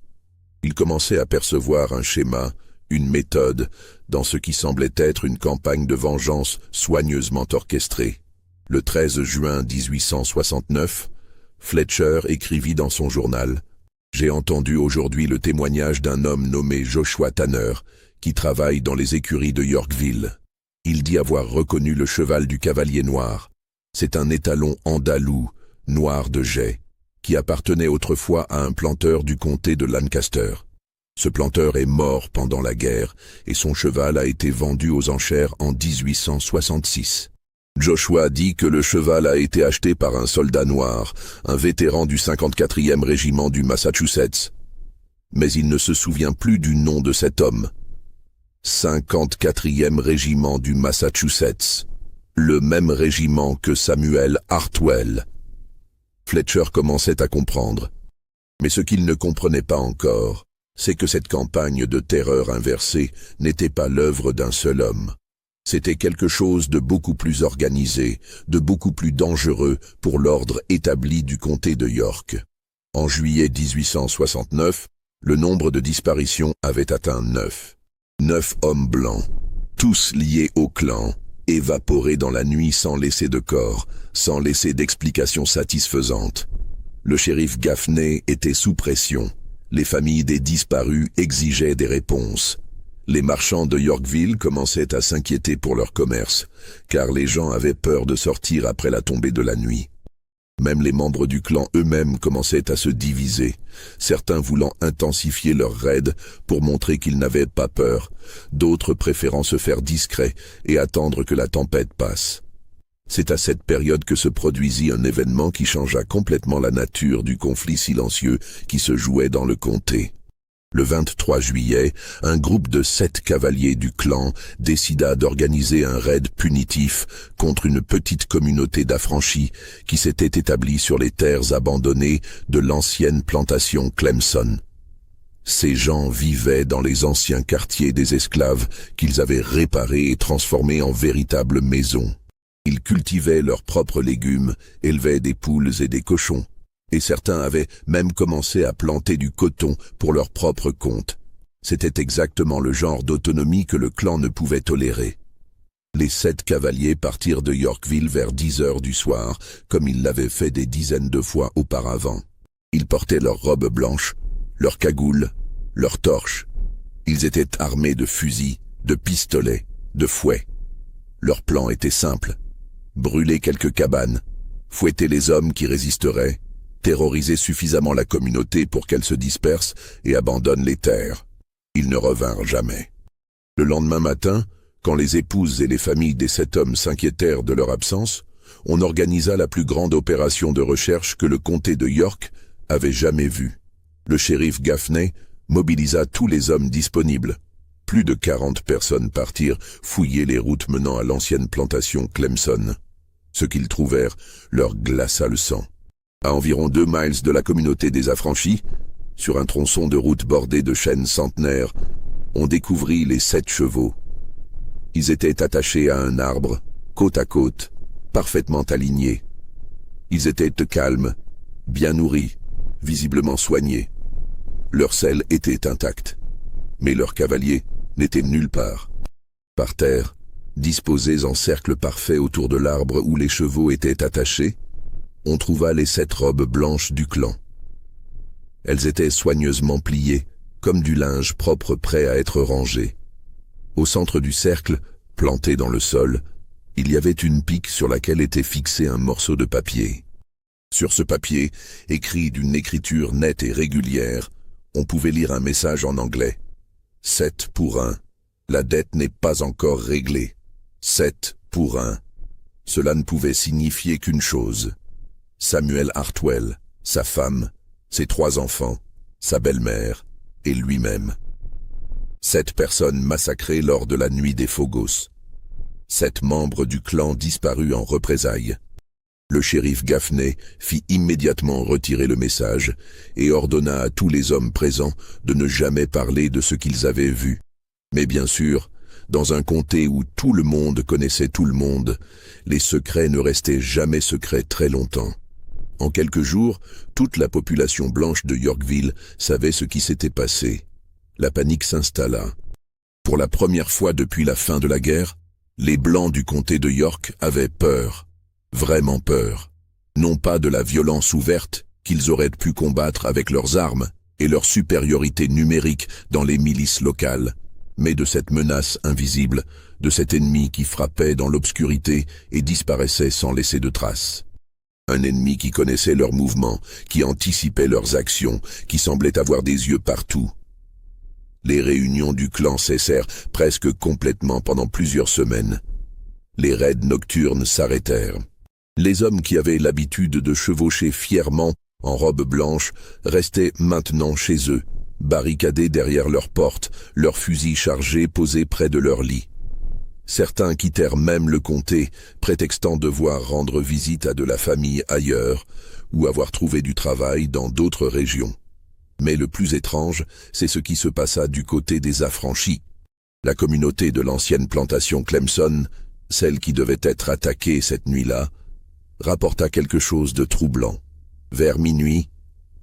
Il commençait à percevoir un schéma, une méthode, dans ce qui semblait être une campagne de vengeance soigneusement orchestrée. Le 13 juin 1869, Fletcher écrivit dans son journal « J'ai entendu aujourd'hui le témoignage d'un homme nommé Joshua Tanner, qui travaille dans les écuries de Yorkville. Il dit avoir reconnu le cheval du cavalier noir. C'est un étalon andalou, noir de jais, qui appartenait autrefois à un planteur du comté de Lancaster. Ce planteur est mort pendant la guerre et son cheval a été vendu aux enchères en 1866. Joshua dit que le cheval a été acheté par un soldat noir, un vétéran du 54e régiment du Massachusetts. Mais il ne se souvient plus du nom de cet homme. 54e régiment du Massachusetts, le même régiment que Samuel Hartwell. Fletcher commençait à comprendre. Mais ce qu'il ne comprenait pas encore, c'est que cette campagne de terreur inversée n'était pas l'œuvre d'un seul homme. C'était quelque chose de beaucoup plus organisé, de beaucoup plus dangereux pour l'ordre établi du comté de York. En juillet 1869, le nombre de disparitions avait atteint 9. 9 hommes blancs, tous liés au clan, évaporés dans la nuit sans laisser de corps, sans laisser d'explication satisfaisante. Le shérif Gaffney était sous pression. Les familles des disparus exigeaient des réponses. Les marchands de Yorkville commençaient à s'inquiéter pour leur commerce, car les gens avaient peur de sortir après la tombée de la nuit. Même les membres du clan eux-mêmes commençaient à se diviser, certains voulant intensifier leurs raids pour montrer qu'ils n'avaient pas peur, d'autres préférant se faire discrets et attendre que la tempête passe. C'est à cette période que se produisit un événement qui changea complètement la nature du conflit silencieux qui se jouait dans le comté. Le 23 juillet, un groupe de 7 cavaliers du clan décida d'organiser un raid punitif contre une petite communauté d'affranchis qui s'était établie sur les terres abandonnées de l'ancienne plantation Clemson. Ces gens vivaient dans les anciens quartiers des esclaves qu'ils avaient réparés et transformés en véritables maisons. Ils cultivaient leurs propres légumes, élevaient des poules et des cochons. Et certains avaient même commencé à planter du coton pour leur propre compte. C'était exactement le genre d'autonomie que le clan ne pouvait tolérer. Les 7 cavaliers partirent de Yorkville vers 10 heures du soir, comme ils l'avaient fait des dizaines de fois auparavant. Ils portaient leurs robes blanches, leurs cagoules, leurs torches. Ils étaient armés de fusils, de pistolets, de fouets. Leur plan était simple. Brûler quelques cabanes, fouetter les hommes qui résisteraient, terroriser suffisamment la communauté pour qu'elle se disperse et abandonne les terres. Ils ne revinrent jamais. Le lendemain matin, quand les épouses et les familles des 7 hommes s'inquiétèrent de leur absence, on organisa la plus grande opération de recherche que le comté de York avait jamais vue. Le shérif Gaffney, mobilisa tous les hommes disponibles. Plus de 40 personnes partirent fouiller les routes menant à l'ancienne plantation Clemson. Ce qu'ils trouvèrent leur glaça le sang. À environ 2 miles de la communauté des affranchis, sur un tronçon de route bordé de chênes centenaires, on découvrit les 7 chevaux. Ils étaient attachés à un arbre, côte à côte, parfaitement alignés. Ils étaient calmes, bien nourris, visiblement soignés. Leur selle était intacte, mais leurs cavaliers n'étaient nulle part. Par terre, disposés en cercle parfait autour de l'arbre où les chevaux étaient attachés, on trouva les 7 robes blanches du clan. Elles étaient soigneusement pliées, comme du linge propre prêt à être rangé. Au centre du cercle, planté dans le sol, il y avait une pique sur laquelle était fixé un morceau de papier. Sur ce papier, écrit d'une écriture nette et régulière, on pouvait lire un message en anglais. 7 pour 1. La dette n'est pas encore réglée. 7 pour 1. Cela ne pouvait signifier qu'une chose. Samuel Hartwell, sa femme, ses 3 enfants, sa belle-mère et lui-même. 7 personnes massacrées lors de la nuit des Phogos. 7 membres du clan disparus en représailles. Le shérif Gaffney fit immédiatement retirer le message et ordonna à tous les hommes présents de ne jamais parler de ce qu'ils avaient vu. Mais bien sûr, dans un comté où tout le monde connaissait tout le monde, les secrets ne restaient jamais secrets très longtemps. En quelques jours, toute la population blanche de Yorkville savait ce qui s'était passé. La panique s'installa. Pour la première fois depuis la fin de la guerre, les Blancs du comté de York avaient peur, vraiment peur. Non pas de la violence ouverte qu'ils auraient pu combattre avec leurs armes et leur supériorité numérique dans les milices locales, mais de cette menace invisible, de cet ennemi qui frappait dans l'obscurité et disparaissait sans laisser de traces. Un ennemi qui connaissait leurs mouvements, qui anticipait leurs actions, qui semblait avoir des yeux partout. Les réunions du clan cessèrent presque complètement pendant plusieurs semaines. Les raids nocturnes s'arrêtèrent. Les hommes qui avaient l'habitude de chevaucher fièrement en robe blanche restaient maintenant chez eux, barricadés derrière leurs portes, leurs fusils chargés posés près de leur lit. Certains quittèrent même le comté, prétextant devoir rendre visite à de la famille ailleurs ou avoir trouvé du travail dans d'autres régions. Mais le plus étrange, c'est ce qui se passa du côté des affranchis. La communauté de l'ancienne plantation Clemson, celle qui devait être attaquée cette nuit-là, rapporta quelque chose de troublant. Vers minuit,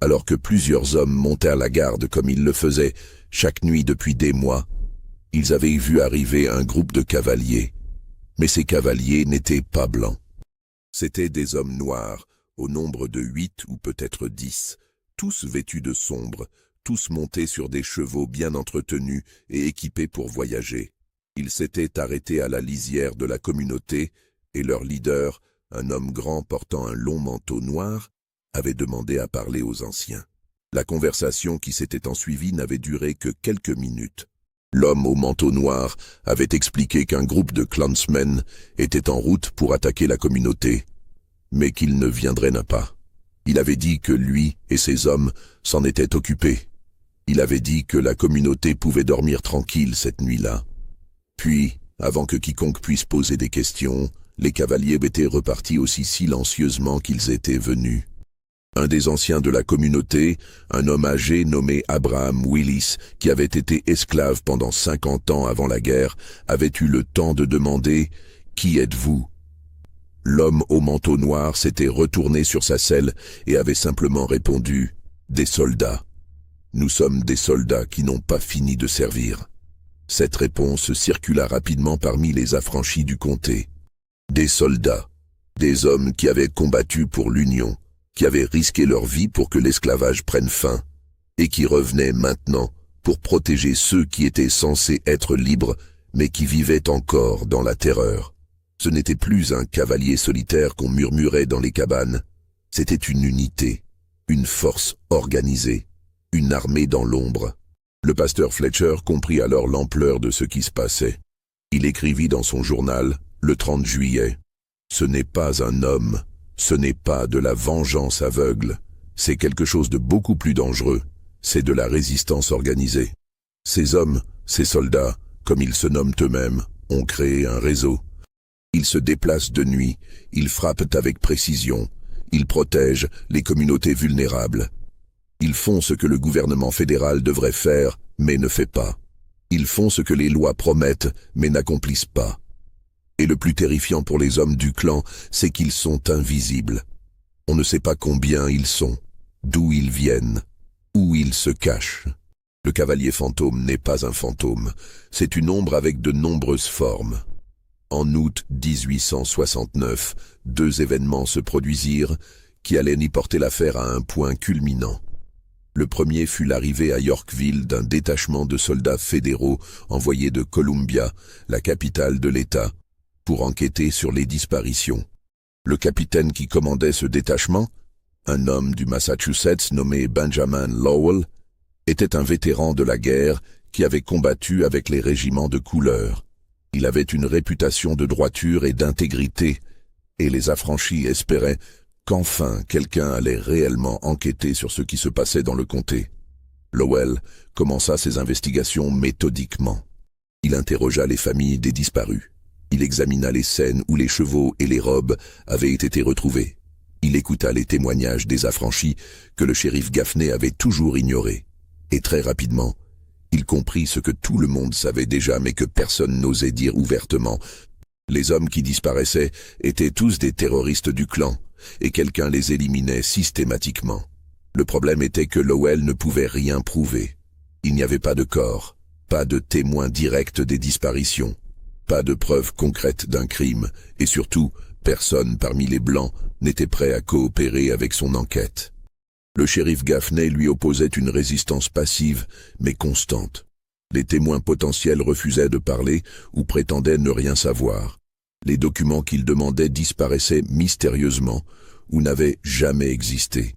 alors que plusieurs hommes montèrent la garde comme ils le faisaient chaque nuit depuis des mois, ils avaient vu arriver un groupe de cavaliers. Mais ces cavaliers n'étaient pas blancs. C'étaient des hommes noirs, au nombre de 8 ou peut-être 10, tous vêtus de sombre, tous montés sur des chevaux bien entretenus et équipés pour voyager. Ils s'étaient arrêtés à la lisière de la communauté et leur leader, un homme grand portant un long manteau noir, avait demandé à parler aux anciens. La conversation qui s'était ensuivie n'avait duré que quelques minutes. L'homme au manteau noir avait expliqué qu'un groupe de clansmen était en route pour attaquer la communauté, mais qu'il ne viendrait pas. Il avait dit que lui et ses hommes s'en étaient occupés. Il avait dit que la communauté pouvait dormir tranquille cette nuit-là. Puis, avant que quiconque puisse poser des questions, les cavaliers étaient repartis aussi silencieusement qu'ils étaient venus. Un des anciens de la communauté, un homme âgé nommé Abraham Willis, qui avait été esclave pendant 50 ans avant la guerre, avait eu le temps de demander « Qui êtes-vous » L'homme au manteau noir s'était retourné sur sa selle et avait simplement répondu « Des soldats. Nous sommes des soldats qui n'ont pas fini de servir. » Cette réponse circula rapidement parmi les affranchis du comté. Des soldats, des hommes qui avaient combattu pour l'Union, qui avaient risqué leur vie pour que l'esclavage prenne fin, et qui revenaient maintenant pour protéger ceux qui étaient censés être libres, mais qui vivaient encore dans la terreur. Ce n'était plus un cavalier solitaire qu'on murmurait dans les cabanes, c'était une unité, une force organisée, une armée dans l'ombre. Le pasteur Fletcher comprit alors l'ampleur de ce qui se passait. Il écrivit dans son journal, le 30 juillet, « Ce n'est pas un homme, ce n'est pas de la vengeance aveugle, c'est quelque chose de beaucoup plus dangereux. c'est de la résistance organisée. Ces hommes, ces soldats, comme ils se nomment eux-mêmes, ont créé un réseau. Ils se déplacent de nuit, ils frappent avec précision, ils protègent les communautés vulnérables. Ils font ce que le gouvernement fédéral devrait faire, mais ne fait pas. Ils font ce que les lois promettent, mais n'accomplissent pas. Et le plus terrifiant pour les hommes du clan, c'est qu'ils sont invisibles. On ne sait pas combien ils sont, d'où ils viennent, où ils se cachent. Le cavalier fantôme n'est pas un fantôme, c'est une ombre avec de nombreuses formes. En août 1869, 2 événements se produisirent qui allaient y porter l'affaire à un point culminant. Le premier fut l'arrivée à Yorkville d'un détachement de soldats fédéraux envoyés de Columbia, la capitale de l'État, pour enquêter sur les disparitions. Le capitaine qui commandait ce détachement, un homme du Massachusetts nommé Benjamin Lowell, était un vétéran de la guerre qui avait combattu avec les régiments de couleur. Il avait une réputation de droiture et d'intégrité, et les affranchis espéraient qu'enfin quelqu'un allait réellement enquêter sur ce qui se passait dans le comté. Lowell commença ses investigations méthodiquement. Il interrogea les familles des disparus. Il examina les scènes où les chevaux et les robes avaient été retrouvés. Il écouta les témoignages des affranchis que le shérif Gaffney avait toujours ignorés. Et très rapidement, il comprit ce que tout le monde savait déjà mais que personne n'osait dire ouvertement. Les hommes qui disparaissaient étaient tous des terroristes du clan, et quelqu'un les éliminait systématiquement. Le problème était que Lowell ne pouvait rien prouver. Il n'y avait pas de corps, pas de témoins directs des disparitions, pas de preuves concrètes d'un crime, et surtout, personne parmi les Blancs n'était prêt à coopérer avec son enquête. Le shérif Gaffney lui opposait une résistance passive, mais constante. Les témoins potentiels refusaient de parler ou prétendaient ne rien savoir. Les documents qu'il demandait disparaissaient mystérieusement ou n'avaient jamais existé.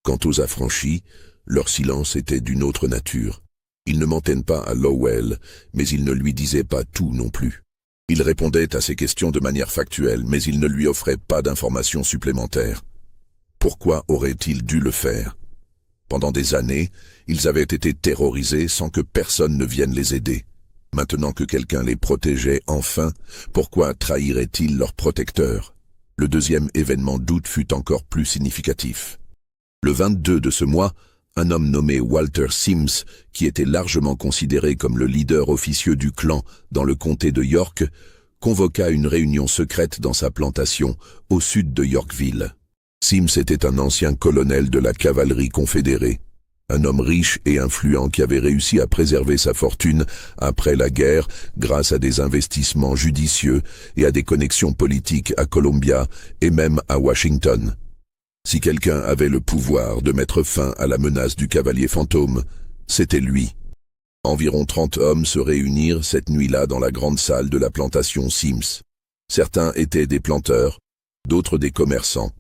Quant aux affranchis, leur silence était d'une autre nature. Ils ne mentaient pas à Lowell, mais ils ne lui disaient pas tout non plus. Ils répondaient à ses questions de manière factuelle, mais ils ne lui offraient pas d'informations supplémentaires. Pourquoi auraient-ils dû le faire? Pendant des années, ils avaient été terrorisés sans que personne ne vienne les aider. Maintenant que quelqu'un les protégeait enfin, pourquoi trahiraient-ils leur protecteur? Le deuxième événement d'août fut encore plus significatif. Le 22 de ce mois, un homme nommé Walter Sims, qui était largement considéré comme le leader officieux du clan dans le comté de York, convoqua une réunion secrète dans sa plantation, au sud de Yorkville. Sims était un ancien colonel de la cavalerie confédérée, un homme riche et influent qui avait réussi à préserver sa fortune après la guerre grâce à des investissements judicieux et à des connexions politiques à Columbia et même à Washington. Si quelqu'un avait le pouvoir de mettre fin à la menace du cavalier fantôme, c'était lui. Environ 30 hommes se réunirent cette nuit-là dans la grande salle de la plantation Sims. Certains étaient des planteurs, d'autres des commerçants,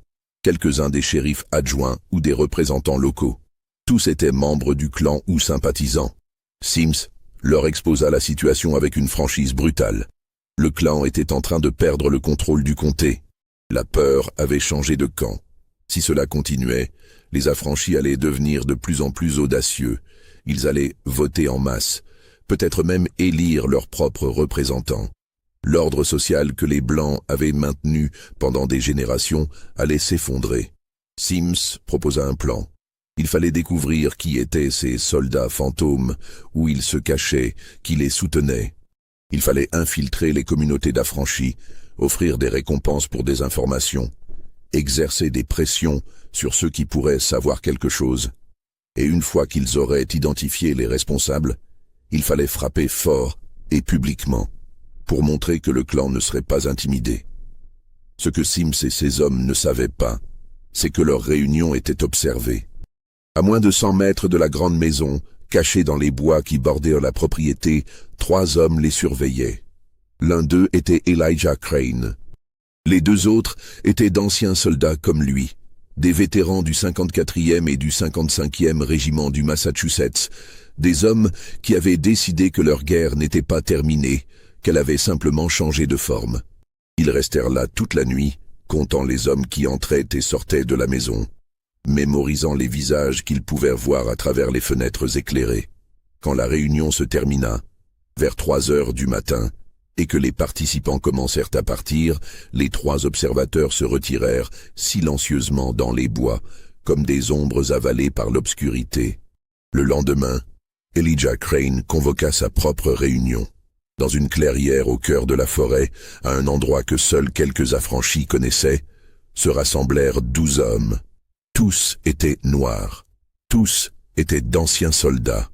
quelques-uns des shérifs adjoints ou des représentants locaux. Tous étaient membres du clan ou sympathisants. Sims leur exposa la situation avec une franchise brutale. Le clan était en train de perdre le contrôle du comté. La peur avait changé de camp. Si cela continuait, les affranchis allaient devenir de plus en plus audacieux. Ils allaient voter en masse, peut-être même élire leurs propres représentants. L'ordre social que les Blancs avaient maintenu pendant des générations allait s'effondrer. Sims proposa un plan. Il fallait découvrir qui étaient ces soldats fantômes, où ils se cachaient, qui les soutenaient. Il fallait infiltrer les communautés d'affranchis, offrir des récompenses pour des informations, exercer des pressions sur ceux qui pourraient savoir quelque chose. Et une fois qu'ils auraient identifié les responsables, il fallait frapper fort et publiquement, pour montrer que le clan ne serait pas intimidé. Ce que Sims et ses hommes ne savaient pas, c'est que leur réunion était observée. À moins de 100 mètres de la grande maison, cachés dans les bois qui bordèrent la propriété, 3 hommes les surveillaient. L'un d'eux était Elijah Crane. Les 2 autres étaient d'anciens soldats comme lui, des vétérans du 54e et du 55e régiment du Massachusetts, des hommes qui avaient décidé que leur guerre n'était pas terminée, qu'elle avait simplement changé de forme. Ils restèrent là toute la nuit, comptant les hommes qui entraient et sortaient de la maison. mémorisant les visages qu'ils pouvaient voir à travers les fenêtres éclairées. Quand la réunion se termina, vers 3 heures du matin, et que les participants commencèrent à partir, les 3 observateurs se retirèrent silencieusement dans les bois, comme des ombres avalées par l'obscurité. Le lendemain, Elijah Crane convoqua sa propre réunion. Dans une clairière au cœur de la forêt, à un endroit que seuls quelques affranchis connaissaient, se rassemblèrent 12 hommes. Tous étaient noirs. Tous étaient d'anciens soldats.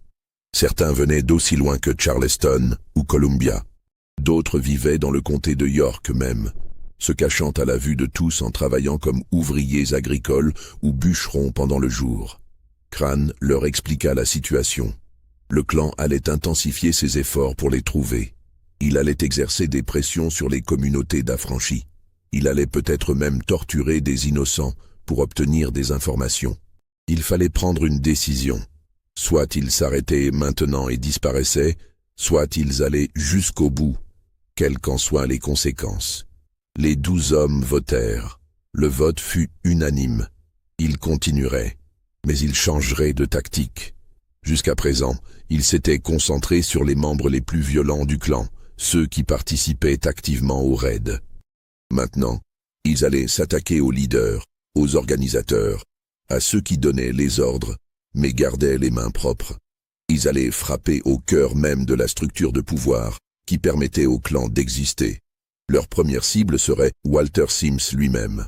Certains venaient d'aussi loin que Charleston ou Columbia. D'autres vivaient dans le comté de York même, se cachant à la vue de tous en travaillant comme ouvriers agricoles ou bûcherons pendant le jour. Crane leur expliqua la situation. Le clan allait intensifier ses efforts pour les trouver. Il allait exercer des pressions sur les communautés d'affranchis. Il allait peut-être même torturer des innocents pour obtenir des informations. Il fallait prendre une décision. Soit ils s'arrêtaient maintenant et disparaissaient, soit ils allaient jusqu'au bout, quelles qu'en soient les conséquences. Les 12 hommes votèrent. Le vote fut unanime. Ils continueraient, mais ils changeraient de tactique. Jusqu'à présent, ils s'étaient concentrés sur les membres les plus violents du clan, ceux qui participaient activement au raid. Maintenant, ils allaient s'attaquer aux leaders, aux organisateurs, à ceux qui donnaient les ordres, mais gardaient les mains propres. Ils allaient frapper au cœur même de la structure de pouvoir qui permettait au clan d'exister. Leur première cible serait Walter Sims lui-même.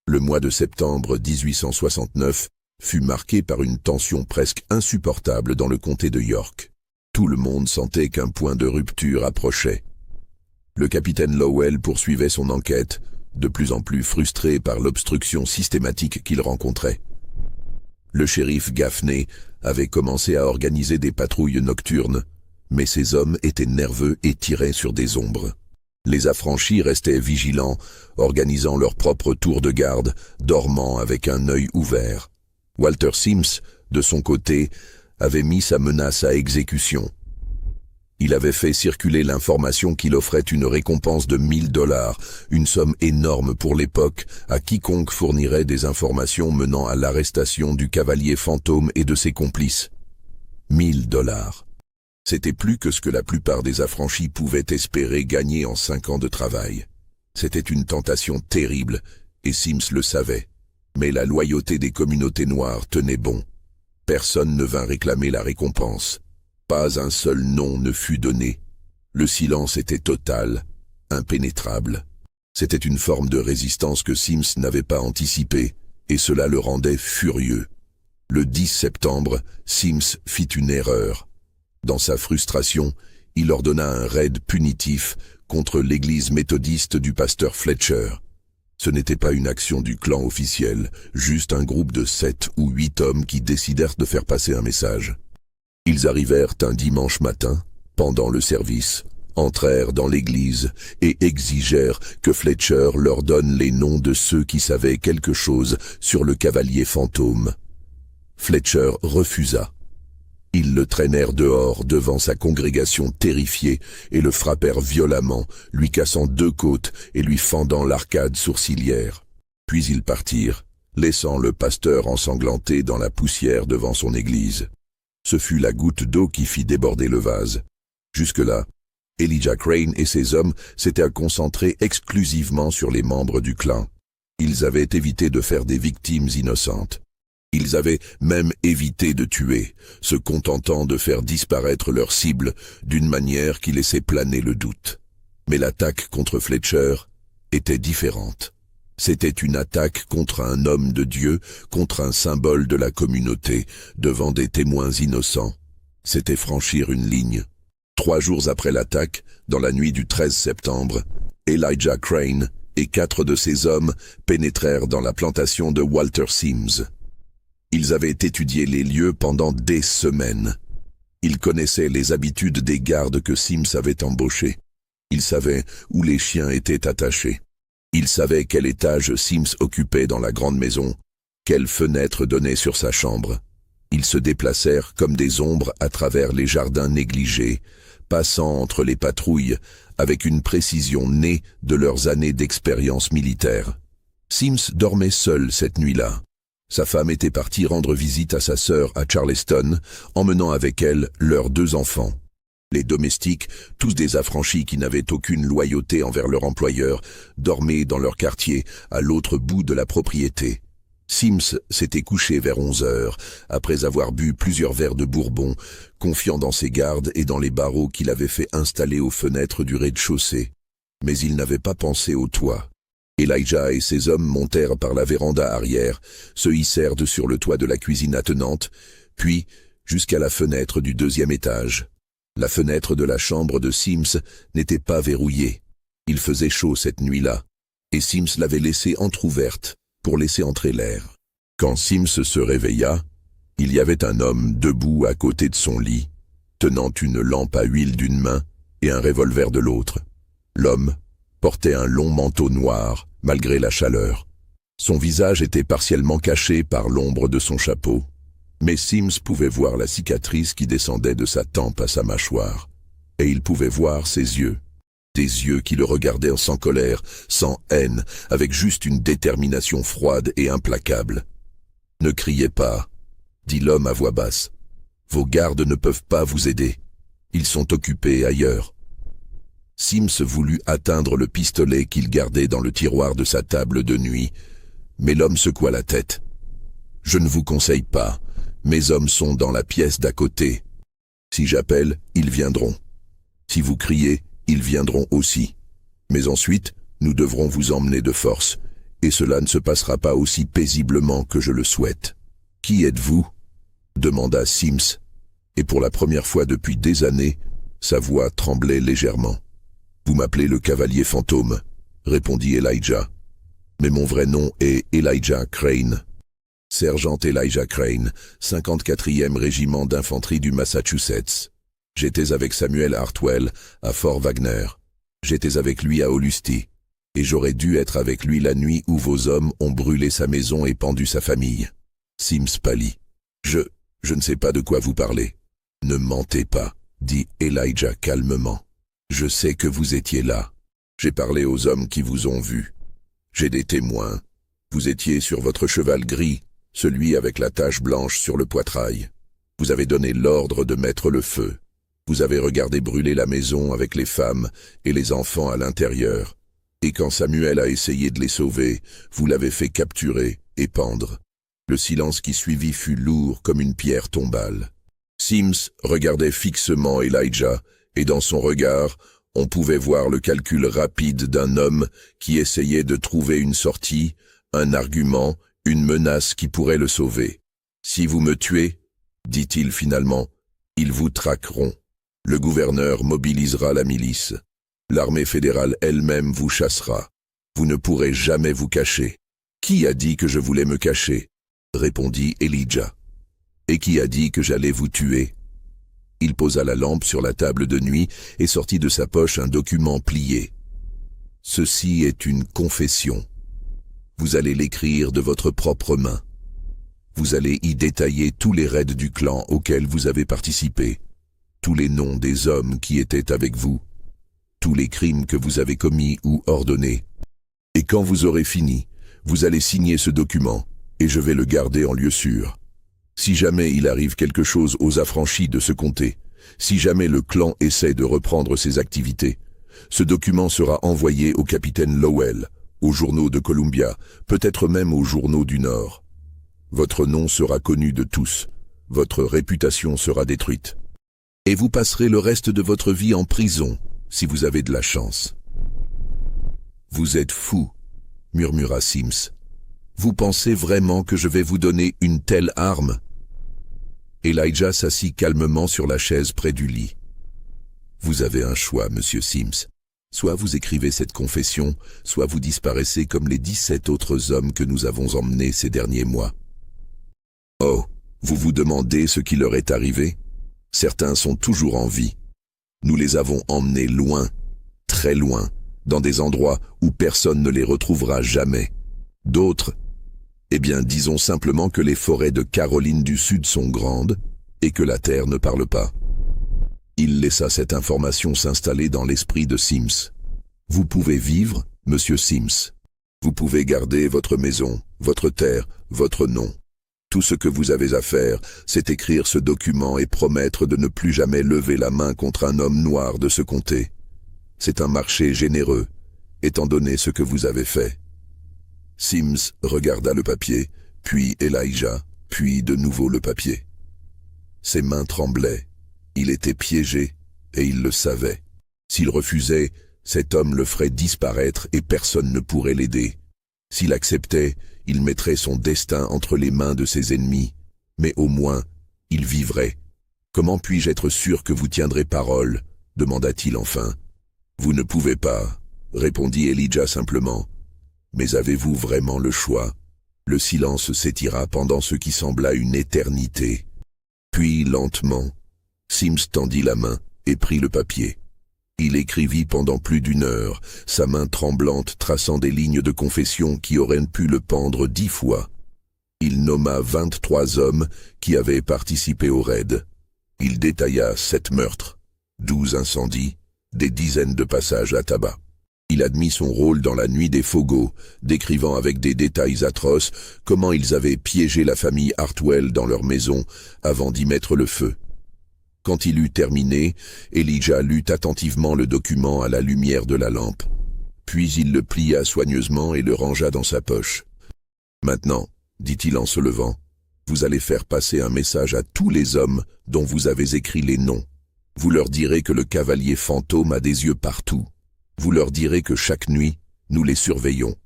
Le mois de septembre 1869 fut marqué par une tension presque insupportable dans le comté de York. Tout le monde sentait qu'un point de rupture approchait. Le capitaine Lowell poursuivait son enquête, de plus en plus frustré par l'obstruction systématique qu'il rencontrait. Le shérif Gaffney avait commencé à organiser des patrouilles nocturnes, mais ses hommes étaient nerveux et tiraient sur des ombres. Les affranchis restaient vigilants, organisant leur propre tour de garde, dormant avec un œil ouvert. Walter Sims, de son côté, avait mis sa menace à exécution. Il avait fait circuler l'information qu'il offrait une récompense de $1000, une somme énorme pour l'époque, à quiconque fournirait des informations menant à l'arrestation du cavalier fantôme et de ses complices. $1000. C'était plus que ce que la plupart des affranchis pouvaient espérer gagner en 5 ans de travail. C'était une tentation terrible, et Sims le savait. Mais la loyauté des communautés noires tenait bon. Personne ne vint réclamer la récompense. Pas un seul nom ne fut donné. Le silence était total, impénétrable. C'était une forme de résistance que Sims n'avait pas anticipée, et cela le rendait furieux. Le 10 septembre, Sims fit une erreur. Dans sa frustration, il ordonna un raid punitif contre l'église méthodiste du pasteur Fletcher. Ce n'était pas une action du clan officiel, juste un groupe de 7 ou 8 hommes qui décidèrent de faire passer un message. Ils arrivèrent un dimanche matin, pendant le service, entrèrent dans l'église et exigèrent que Fletcher leur donne les noms de ceux qui savaient quelque chose sur le cavalier fantôme. Fletcher refusa. Ils le traînèrent dehors devant sa congrégation terrifiée et le frappèrent violemment, lui cassant 2 côtes et lui fendant l'arcade sourcilière. Puis ils partirent, laissant le pasteur ensanglanté dans la poussière devant son église. Ce fut la goutte d'eau qui fit déborder le vase. Jusque-là, Elijah Crane et ses hommes s'étaient concentrés exclusivement sur les membres du clan. Ils avaient évité de faire des victimes innocentes. Ils avaient même évité de tuer, se contentant de faire disparaître leur cible d'une manière qui laissait planer le doute. Mais l'attaque contre Fletcher était différente. C'était une attaque contre un homme de Dieu, contre un symbole de la communauté, devant des témoins innocents. C'était franchir une ligne. 3 jours après l'attaque, dans la nuit du 13 septembre, Elijah Crane et 4 de ses hommes pénétrèrent dans la plantation de Walter Sims. Ils avaient étudié les lieux pendant des semaines. Ils connaissaient les habitudes des gardes que Sims avait embauchés. Ils savaient où les chiens étaient attachés. Ils savaient quel étage Sims occupait dans la grande maison, quelle fenêtre donnait sur sa chambre. Ils se déplacèrent comme des ombres à travers les jardins négligés, passant entre les patrouilles avec une précision née de leurs années d'expérience militaire. Sims dormait seul cette nuit-là. Sa femme était partie rendre visite à sa sœur à Charleston, emmenant avec elle leurs 2 enfants. Les domestiques, tous des affranchis qui n'avaient aucune loyauté envers leur employeur, dormaient dans leur quartier, à l'autre bout de la propriété. Sims s'était couché vers 11 heures, après avoir bu plusieurs verres de bourbon, confiant dans ses gardes et dans les barreaux qu'il avait fait installer aux fenêtres du rez-de-chaussée. Mais il n'avait pas pensé au toit. Elijah et ses hommes montèrent par la véranda arrière, se hissèrent sur le toit de la cuisine attenante, puis jusqu'à la fenêtre du 2e étage. La fenêtre de la chambre de Sims n'était pas verrouillée. Il faisait chaud cette nuit-là, et Sims l'avait laissée entr'ouverte pour laisser entrer l'air. Quand Sims se réveilla, il y avait un homme debout à côté de son lit, tenant une lampe à huile d'une main et un revolver de l'autre. L'homme portait un long manteau noir, malgré la chaleur. Son visage était partiellement caché par l'ombre de son chapeau, mais Sims pouvait voir la cicatrice qui descendait de sa tempe à sa mâchoire, et il pouvait voir ses yeux. Des yeux qui le regardaient sans colère, sans haine, avec juste une détermination froide et implacable. « Ne criez pas », dit l'homme à voix basse. « Vos gardes ne peuvent pas vous aider. Ils sont occupés ailleurs. » Sims voulut atteindre le pistolet qu'il gardait dans le tiroir de sa table de nuit, mais l'homme secoua la tête. « Je ne vous conseille pas. Mes hommes sont dans la pièce d'à côté. Si j'appelle, ils viendront. Si vous criez, ils viendront aussi. Mais ensuite, nous devrons vous emmener de force, et cela ne se passera pas aussi paisiblement que je le souhaite. Qui êtes-vous ? Demanda Sims, et pour la première fois depuis des années, sa voix tremblait légèrement. Vous m'appelez le cavalier fantôme, répondit Elijah. Mais mon vrai nom est Elijah Crane. Sergent Elijah Crane, 54e régiment d'infanterie du Massachusetts. J'étais avec Samuel Hartwell à Fort Wagner. J'étais avec lui à Olustee. Et j'aurais dû être avec lui la nuit où vos hommes ont brûlé sa maison et pendu sa famille. Sims pâlit. Je ne sais pas de quoi vous parlez. Ne mentez pas, dit Elijah calmement. Je sais que vous étiez là. J'ai parlé aux hommes qui vous ont vu. J'ai des témoins. Vous étiez sur votre cheval gris, celui avec la tache blanche sur le poitrail. Vous avez donné l'ordre de mettre le feu. Vous avez regardé brûler la maison avec les femmes et les enfants à l'intérieur. Et quand Samuel a essayé de les sauver, vous l'avez fait capturer et pendre. Le silence qui suivit fut lourd comme une pierre tombale. Sims regardait fixement Elijah, et dans son regard, on pouvait voir le calcul rapide d'un homme qui essayait de trouver une sortie, un argument, une menace qui pourrait le sauver. « Si vous me tuez, dit-il finalement, ils vous traqueront. Le gouverneur mobilisera la milice. L'armée fédérale elle-même vous chassera. Vous ne pourrez jamais vous cacher. »« Qui a dit que je voulais me cacher ?» répondit Elijah. « Et qui a dit que j'allais vous tuer ?» Il posa la lampe sur la table de nuit et sortit de sa poche un document plié. « Ceci est une confession. Vous allez l'écrire de votre propre main. Vous allez y détailler tous les raids du clan auxquels vous avez participé, tous les noms des hommes qui étaient avec vous, tous les crimes que vous avez commis ou ordonnés. Et quand vous aurez fini, vous allez signer ce document, et je vais le garder en lieu sûr. Si jamais il arrive quelque chose aux affranchis de ce comté, si jamais le clan essaie de reprendre ses activités, ce document sera envoyé au capitaine Lowell, aux journaux de Columbia, peut-être même aux journaux du Nord. Votre nom sera connu de tous, votre réputation sera détruite. Et vous passerez le reste de votre vie en prison, si vous avez de la chance. »« Vous êtes fou, » murmura Sims. « Vous pensez vraiment que je vais vous donner une telle arme ?» Elijah s'assit calmement sur la chaise près du lit. « Vous avez un choix, monsieur Sims. Soit vous écrivez cette confession, soit vous disparaissez comme les 17 autres hommes que nous avons emmenés ces derniers mois. » Oh, vous vous demandez ce qui leur est arrivé? Certains sont toujours en vie. Nous les avons emmenés loin, très loin, dans des endroits où personne ne les retrouvera jamais. D'autres, eh bien disons simplement que les forêts de Caroline du Sud sont grandes et que la terre ne parle pas. Il laissa cette information s'installer dans l'esprit de Sims. Vous pouvez vivre, monsieur Sims. Vous pouvez garder votre maison, votre terre, votre nom. Tout ce que vous avez à faire, c'est écrire ce document et promettre de ne plus jamais lever la main contre un homme noir de ce comté. C'est un marché généreux, étant donné ce que vous avez fait. » Sims regarda le papier, puis Elijah, puis de nouveau le papier. Ses mains tremblaient. Il était piégé, et il le savait. S'il refusait, cet homme le ferait disparaître et personne ne pourrait l'aider. S'il acceptait, il mettrait son destin entre les mains de ses ennemis. Mais au moins, il vivrait. « Comment puis-je être sûr que vous tiendrez parole ?» demanda-t-il enfin. « Vous ne pouvez pas, » répondit Elijah simplement. « Mais avez-vous vraiment le choix ?» Le silence s'étira pendant ce qui sembla une éternité. Puis, lentement, Sims tendit la main et prit le papier. Il écrivit pendant plus d'1 heure, sa main tremblante traçant des lignes de confession qui auraient pu le pendre 10 fois. Il nomma 23 hommes qui avaient participé au raid. Il détailla 7 meurtres, 12 incendies, des dizaines de passages à tabac. Il admit son rôle dans la nuit des Fogos, décrivant avec des détails atroces comment ils avaient piégé la famille Hartwell dans leur maison avant d'y mettre le feu. Quand il eut terminé, Elijah lut attentivement le document à la lumière de la lampe. Puis il le plia soigneusement et le rangea dans sa poche. « Maintenant, » dit-il en se levant, « vous allez faire passer un message à tous les hommes dont vous avez écrit les noms. Vous leur direz que le cavalier fantôme a des yeux partout. Vous leur direz que chaque nuit, nous les surveillons.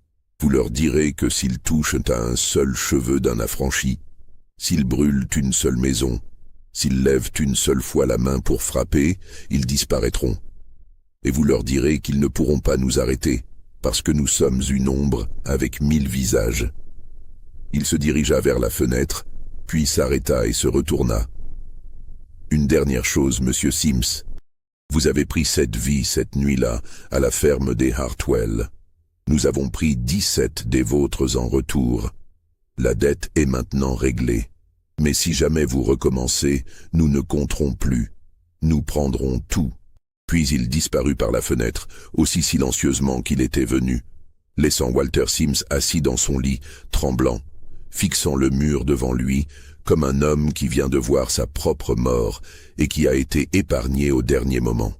Vous leur direz que s'ils touchent à un seul cheveu d'un affranchi, s'ils brûlent une seule maison, s'ils lèvent une seule fois la main pour frapper, ils disparaîtront. Et vous leur direz qu'ils ne pourront pas nous arrêter, parce que nous sommes une ombre avec 1000 visages. » Il se dirigea vers la fenêtre, puis s'arrêta et se retourna. « Une dernière chose, monsieur Sims. Vous avez pris 7 vies cette nuit-là, à la ferme des Hartwell. Nous avons pris 17 des vôtres en retour. La dette est maintenant réglée. Mais si jamais vous recommencez, nous ne compterons plus. Nous prendrons tout. » Puis il disparut par la fenêtre, aussi silencieusement qu'il était venu, laissant Walter Sims assis dans son lit, tremblant, fixant le mur devant lui, comme un homme qui vient de voir sa propre mort et qui a été épargné au dernier moment.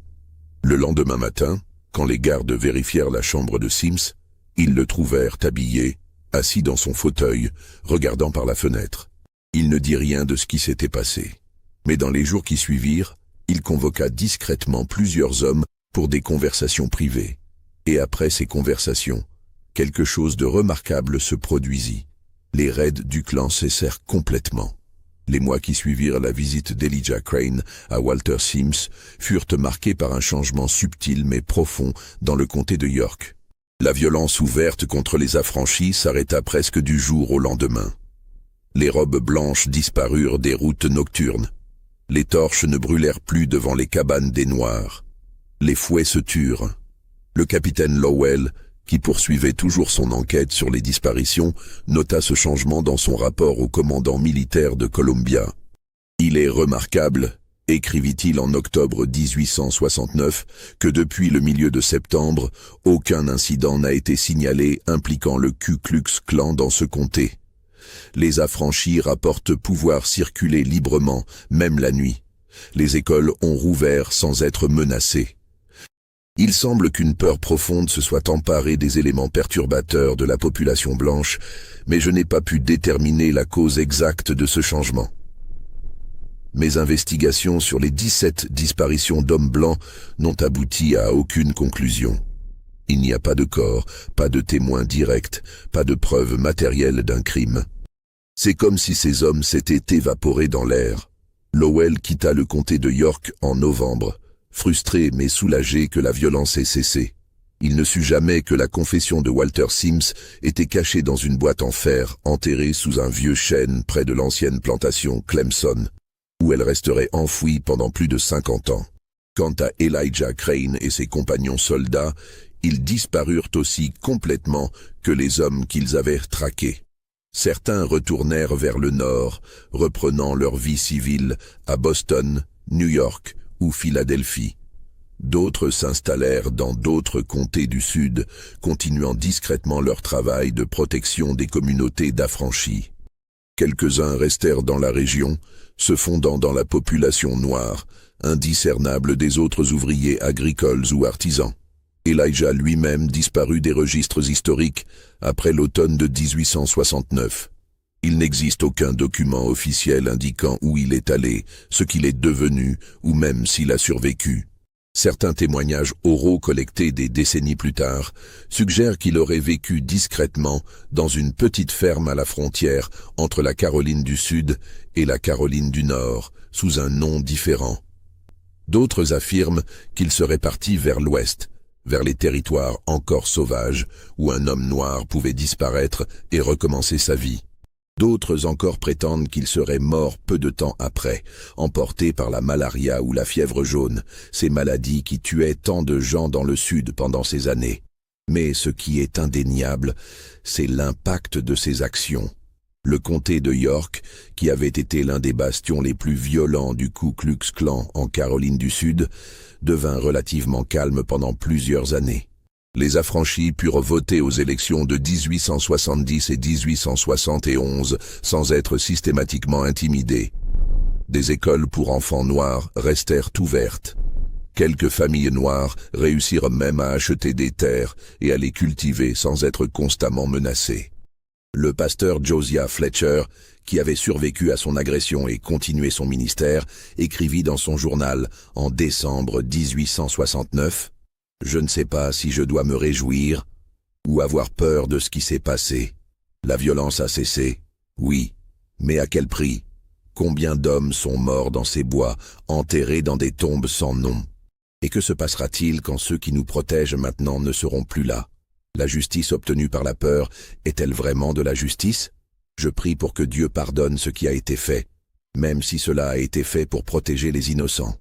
Le lendemain matin, quand les gardes vérifièrent la chambre de Sims, ils le trouvèrent habillé, assis dans son fauteuil, regardant par la fenêtre. Il ne dit rien de ce qui s'était passé. Mais dans les jours qui suivirent, il convoqua discrètement plusieurs hommes pour des conversations privées. Et après ces conversations, quelque chose de remarquable se produisit. Les raids du clan cessèrent complètement. Les mois qui suivirent la visite d'Elijah Crane à Walter Sims furent marqués par un changement subtil mais profond dans le comté de York. La violence ouverte contre les affranchis s'arrêta presque du jour au lendemain. Les robes blanches disparurent des routes nocturnes. Les torches ne brûlèrent plus devant les cabanes des Noirs. Les fouets se turent. Le capitaine Lowell, qui poursuivait toujours son enquête sur les disparitions, nota ce changement dans son rapport au commandant militaire de Columbia. « Il est remarquable, » écrivit-il en octobre 1869, que depuis le milieu de septembre, aucun incident n'a été signalé impliquant le Ku Klux Klan dans ce comté. Les affranchis rapportent pouvoir circuler librement, même la nuit. Les écoles ont rouvert sans être menacées. Il semble qu'une peur profonde se soit emparée des éléments perturbateurs de la population blanche, mais je n'ai pas pu déterminer la cause exacte de ce changement. Mes investigations sur les 17 disparitions d'hommes blancs n'ont abouti à aucune conclusion. Il n'y a pas de corps, pas de témoins directs, pas de preuves matérielles d'un crime. C'est comme si ces hommes s'étaient évaporés dans l'air. Lowell quitta le comté de York en novembre, frustré mais soulagé que la violence ait cessé. Il ne sut jamais que la confession de Walter Sims était cachée dans une boîte en fer enterrée sous un vieux chêne près de l'ancienne plantation Clemson, où elle resterait enfouie pendant plus de 50 ans. Quant à Elijah Crane et ses compagnons soldats, ils disparurent aussi complètement que les hommes qu'ils avaient traqués. Certains retournèrent vers le nord, reprenant leur vie civile à Boston, New York ou Philadelphie. D'autres s'installèrent dans d'autres comtés du Sud, continuant discrètement leur travail de protection des communautés d'affranchis. Quelques-uns restèrent dans la région, se fondant dans la population noire, indiscernable des autres ouvriers agricoles ou artisans. Elijah lui-même disparut des registres historiques après l'automne de 1869. Il n'existe aucun document officiel indiquant où il est allé, ce qu'il est devenu, ou même s'il a survécu. Certains témoignages oraux collectés des décennies plus tard suggèrent qu'il aurait vécu discrètement dans une petite ferme à la frontière entre la Caroline du Sud et la Caroline du Nord, sous un nom différent. D'autres affirment qu'il serait parti vers l'ouest, vers les territoires encore sauvages, où un homme noir pouvait disparaître et recommencer sa vie. D'autres encore prétendent qu'il serait mort peu de temps après, emporté par la malaria ou la fièvre jaune, ces maladies qui tuaient tant de gens dans le Sud pendant ces années. Mais ce qui est indéniable, c'est l'impact de ces actions. Le comté de York, qui avait été l'un des bastions les plus violents du Ku Klux Klan en Caroline du Sud, devint relativement calme pendant plusieurs années. Les affranchis purent voter aux élections de 1870 et 1871 sans être systématiquement intimidés. Des écoles pour enfants noirs restèrent ouvertes. Quelques familles noires réussirent même à acheter des terres et à les cultiver sans être constamment menacées. Le pasteur Josiah Fletcher, qui avait survécu à son agression et continué son ministère, écrivit dans son journal en décembre 1869 « Je ne sais pas si je dois me réjouir ou avoir peur de ce qui s'est passé. La violence a cessé, oui, mais à quel prix? Combien d'hommes sont morts dans ces bois, enterrés dans des tombes sans nom? Et que se passera-t-il quand ceux qui nous protègent maintenant ne seront plus là? La justice obtenue par la peur est-elle vraiment de la justice? Je prie pour que Dieu pardonne ce qui a été fait, même si cela a été fait pour protéger les innocents. »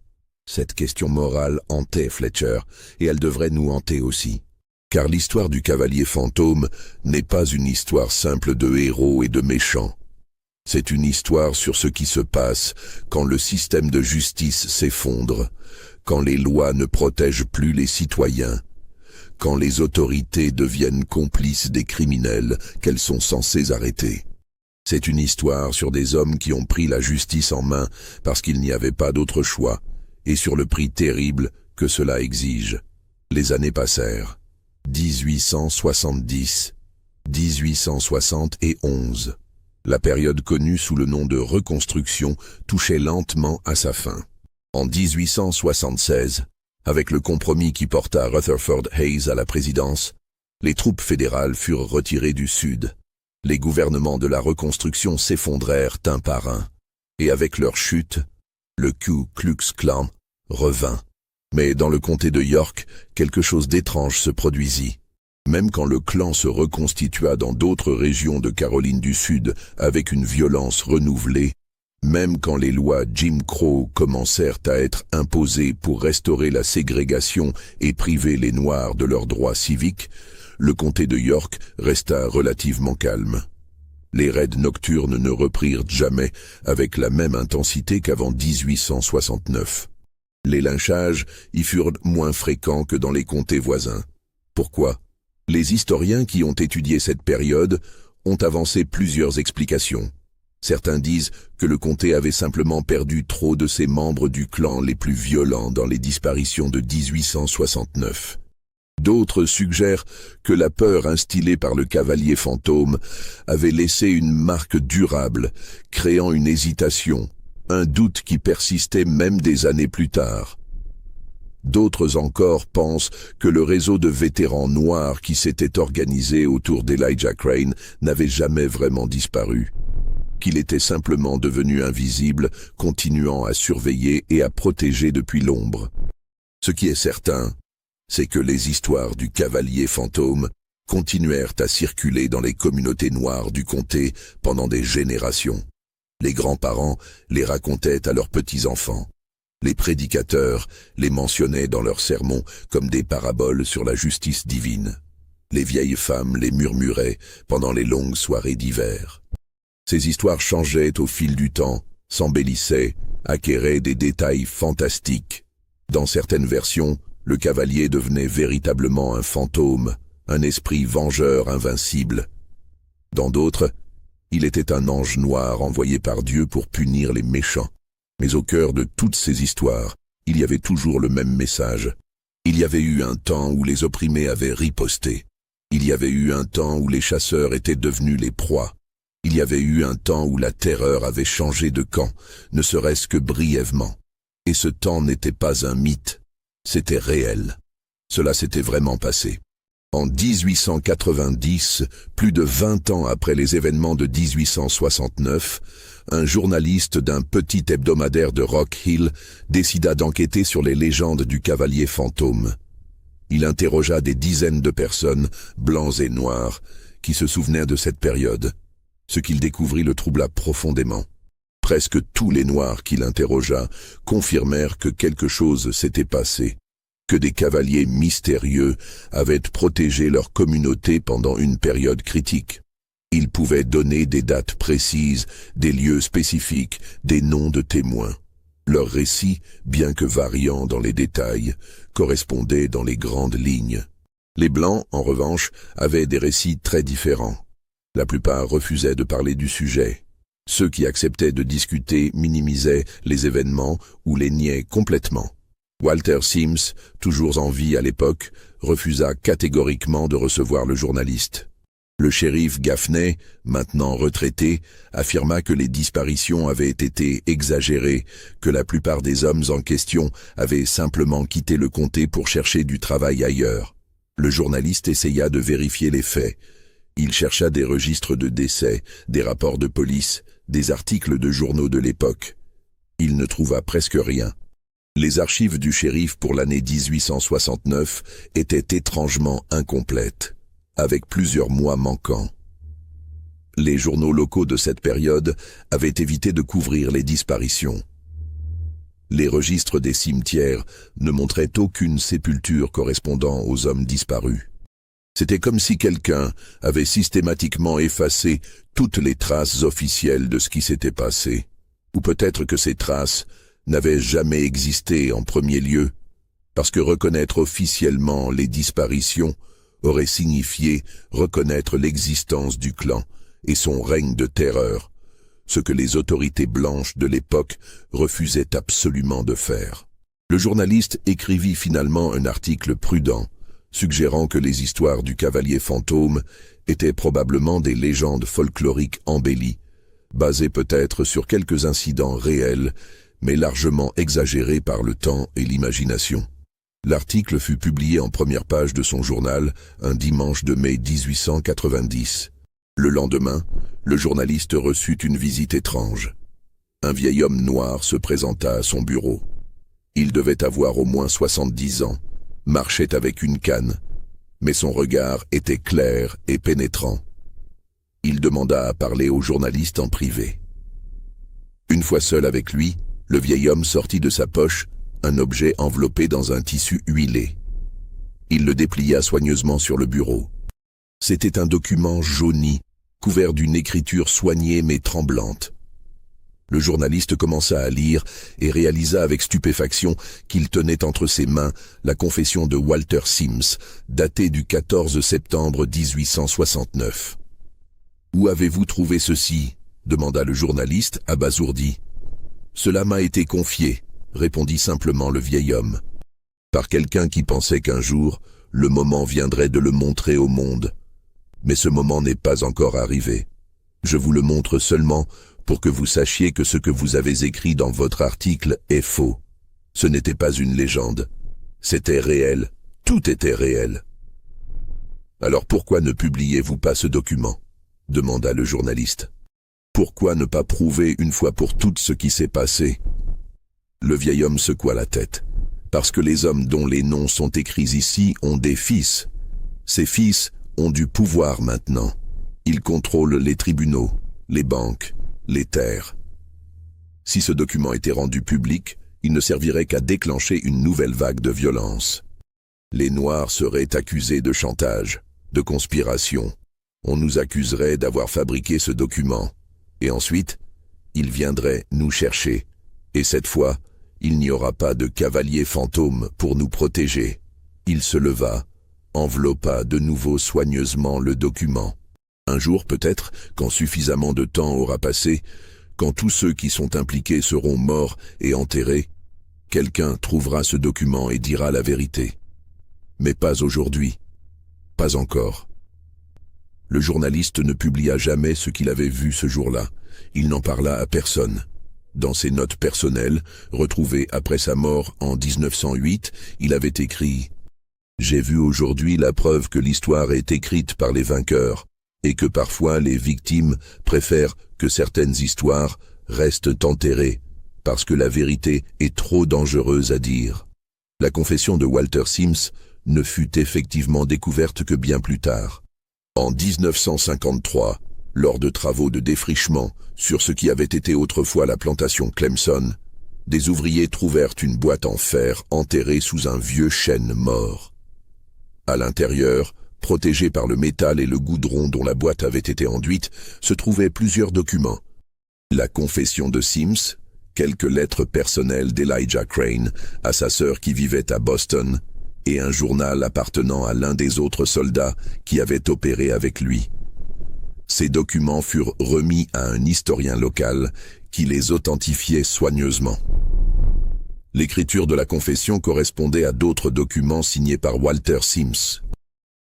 Cette question morale hantait Fletcher, et elle devrait nous hanter aussi. Car l'histoire du cavalier fantôme n'est pas une histoire simple de héros et de méchants. C'est une histoire sur ce qui se passe quand le système de justice s'effondre, quand les lois ne protègent plus les citoyens, quand les autorités deviennent complices des criminels qu'elles sont censées arrêter. C'est une histoire sur des hommes qui ont pris la justice en main parce qu'il n'y avait pas d'autre choix, et sur le prix terrible que cela exige. Les années passèrent. 1870, 1871. La période connue sous le nom de reconstruction touchait lentement à sa fin. En 1876, avec le compromis qui porta Rutherford Hayes à la présidence, les troupes fédérales furent retirées du Sud. Les gouvernements de la reconstruction s'effondrèrent un par un, et avec leur chute, le Ku Klux Klan revint. Mais dans le comté de York, quelque chose d'étrange se produisit. Même quand le clan se reconstitua dans d'autres régions de Caroline du Sud avec une violence renouvelée, même quand les lois Jim Crow commencèrent à être imposées pour restaurer la ségrégation et priver les Noirs de leurs droits civiques, le comté de York resta relativement calme. Les raids nocturnes ne reprirent jamais avec la même intensité qu'avant 1869. Les lynchages y furent moins fréquents que dans les comtés voisins. Pourquoi? Les historiens qui ont étudié cette période ont avancé plusieurs explications. Certains disent que le comté avait simplement perdu trop de ses membres du clan les plus violents dans les disparitions de 1869. D'autres suggèrent que la peur instillée par le cavalier fantôme avait laissé une marque durable, créant une hésitation, un doute qui persistait même des années plus tard. D'autres encore pensent que le réseau de vétérans noirs qui s'était organisé autour d'Elijah Crane n'avait jamais vraiment disparu, qu'il était simplement devenu invisible, continuant à surveiller et à protéger depuis l'ombre. Ce qui est certain, c'est que les histoires du cavalier fantôme continuèrent à circuler dans les communautés noires du comté pendant des générations. Les grands-parents les racontaient à leurs petits-enfants. Les prédicateurs les mentionnaient dans leurs sermons comme des paraboles sur la justice divine. Les vieilles femmes les murmuraient pendant les longues soirées d'hiver. Ces histoires changeaient au fil du temps, s'embellissaient, acquéraient des détails fantastiques. Dans certaines versions, Le cavalier devenait véritablement un fantôme, un esprit vengeur invincible. Dans d'autres, il était un ange noir envoyé par Dieu pour punir les méchants. Mais au cœur de toutes ces histoires, il y avait toujours le même message. Il y avait eu un temps où les opprimés avaient riposté. Il y avait eu un temps où les chasseurs étaient devenus les proies. Il y avait eu un temps où la terreur avait changé de camp, ne serait-ce que brièvement. Et ce temps n'était pas un mythe, c'était réel. Cela s'était vraiment passé. En 1890, plus de 20 ans après les événements de 1869, un journaliste d'un petit hebdomadaire de Rock Hill décida d'enquêter sur les légendes du cavalier fantôme. Il interrogea des dizaines de personnes, blancs et noirs, qui se souvenaient de cette période. Ce qu'il découvrit le troubla profondément. Presque tous les Noirs qu'il interrogea confirmèrent que quelque chose s'était passé, que des cavaliers mystérieux avaient protégé leur communauté pendant une période critique. Ils pouvaient donner des dates précises, des lieux spécifiques, des noms de témoins. Leurs récits, bien que variants dans les détails, correspondaient dans les grandes lignes. Les Blancs, en revanche, avaient des récits très différents. La plupart refusaient de parler du sujet. Ceux qui acceptaient de discuter minimisaient les événements ou les niaient complètement. Walter Sims, toujours en vie à l'époque, refusa catégoriquement de recevoir le journaliste. Le shérif Gaffney, maintenant retraité, affirma que les disparitions avaient été exagérées, que la plupart des hommes en question avaient simplement quitté le comté pour chercher du travail ailleurs. Le journaliste essaya de vérifier les faits. Il chercha des registres de décès, des rapports de police, des articles de journaux de l'époque. Il ne trouva presque rien. Les archives du shérif pour l'année 1869 étaient étrangement incomplètes, avec plusieurs mois manquants. Les journaux locaux de cette période avaient évité de couvrir les disparitions. Les registres des cimetières ne montraient aucune sépulture correspondant aux hommes disparus. C'était comme si quelqu'un avait systématiquement effacé toutes les traces officielles de ce qui s'était passé. Ou peut-être que ces traces n'avaient jamais existé en premier lieu, parce que reconnaître officiellement les disparitions aurait signifié reconnaître l'existence du clan et son règne de terreur, ce que les autorités blanches de l'époque refusaient absolument de faire. Le journaliste écrivit finalement un article prudent, suggérant que les histoires du cavalier fantôme étaient probablement des légendes folkloriques embellies, basées peut-être sur quelques incidents réels, mais largement exagérés par le temps et l'imagination. L'article fut publié en première page de son journal un dimanche de mai 1890. Le lendemain, le journaliste reçut une visite étrange. Un vieil homme noir se présenta à son bureau. Il devait avoir au moins 70 ans, marchait avec une canne, mais son regard était clair et pénétrant. Il demanda à parler au journaliste en privé. Une fois seul avec lui, le vieil homme sortit de sa poche un objet enveloppé dans un tissu huilé. Il le déplia soigneusement sur le bureau. C'était un document jauni, couvert d'une écriture soignée mais tremblante. Le journaliste commença à lire et réalisa avec stupéfaction qu'il tenait entre ses mains la confession de Walter Sims, datée du 14 septembre 1869. « Où avez-vous trouvé ceci ?» demanda le journaliste, abasourdi. « Cela m'a été confié », répondit simplement le vieil homme. « Par quelqu'un qui pensait qu'un jour, le moment viendrait de le montrer au monde. Mais ce moment n'est pas encore arrivé. Je vous le montre seulement pour que vous sachiez que ce que vous avez écrit dans votre article est faux. Ce n'était pas une légende. C'était réel. Tout était réel. »« Alors pourquoi ne publiez-vous pas ce document ?» demanda le journaliste. « Pourquoi ne pas prouver une fois pour toutes ce qui s'est passé ?» Le vieil homme secoua la tête. « Parce que les hommes dont les noms sont écrits ici ont des fils. Ces fils ont du pouvoir maintenant. Ils contrôlent les tribunaux, les banques, les terres. Si ce document était rendu public, il ne servirait qu'à déclencher une nouvelle vague de violence. Les Noirs seraient accusés de chantage, de conspiration. On nous accuserait d'avoir fabriqué ce document. Et ensuite, ils viendraient nous chercher. Et cette fois, Il n'y aura pas de cavalier fantôme pour nous protéger. Il se leva, enveloppa de nouveau soigneusement le document. Un jour peut-être, quand suffisamment de temps aura passé, quand tous ceux qui sont impliqués seront morts et enterrés, quelqu'un trouvera ce document et dira la vérité. Mais pas aujourd'hui. Pas encore. Le journaliste ne publia jamais ce qu'il avait vu ce jour-là. Il n'en parla à personne. Dans ses notes personnelles, retrouvées après sa mort en 1908, il avait écrit « J'ai vu aujourd'hui la preuve que l'histoire est écrite par les vainqueurs et que parfois les victimes préfèrent que certaines histoires restent enterrées parce que la vérité est trop dangereuse à dire. » La confession de Walter Sims ne fut effectivement découverte que bien plus tard. En 1953, lors de travaux de défrichement sur ce qui avait été autrefois la plantation Clemson, des ouvriers trouvèrent une boîte en fer enterrée sous un vieux chêne mort. À l'intérieur, protégé par le métal et le goudron dont la boîte avait été enduite, se trouvaient plusieurs documents. La confession de Sims, quelques lettres personnelles d'Elijah Crane à sa sœur qui vivait à Boston, et un journal appartenant à l'un des autres soldats qui avait opéré avec lui. Ces documents furent remis à un historien local qui les authentifiait soigneusement. L'écriture de la confession correspondait à d'autres documents signés par Walter Sims.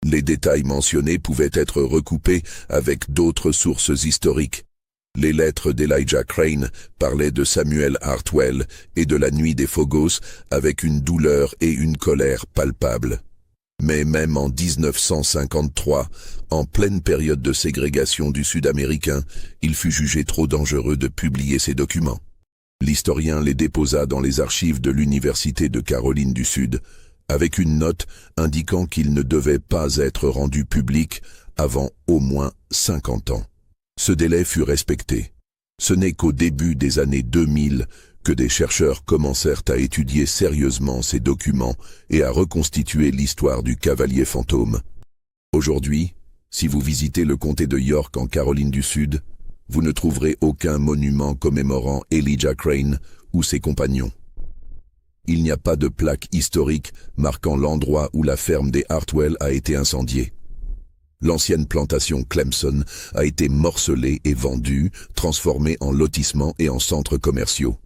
Les détails mentionnés pouvaient être recoupés avec d'autres sources historiques. Les lettres d'Elijah Crane parlaient de Samuel Hartwell et de la nuit des Phogos avec une douleur et une colère palpables. Mais même en 1953, en pleine période de ségrégation du Sud-Américain, il fut jugé trop dangereux de publier ces documents. L'historien les déposa dans les archives de l'Université de Caroline du Sud, avec une note indiquant qu'ils ne devaient pas être rendus publics avant au moins 50 ans. Ce délai fut respecté. Ce n'est qu'au début des années 2000 que des chercheurs commencèrent à étudier sérieusement ces documents et à reconstituer l'histoire du cavalier fantôme. Aujourd'hui, si vous visitez le comté de York en Caroline du Sud, vous ne trouverez aucun monument commémorant Elijah Crane ou ses compagnons. Il n'y a pas de plaque historique marquant l'endroit où la ferme des Hartwell a été incendiée. L'ancienne plantation Clemson a été morcelée et vendue, transformée en lotissements et en centres commerciaux.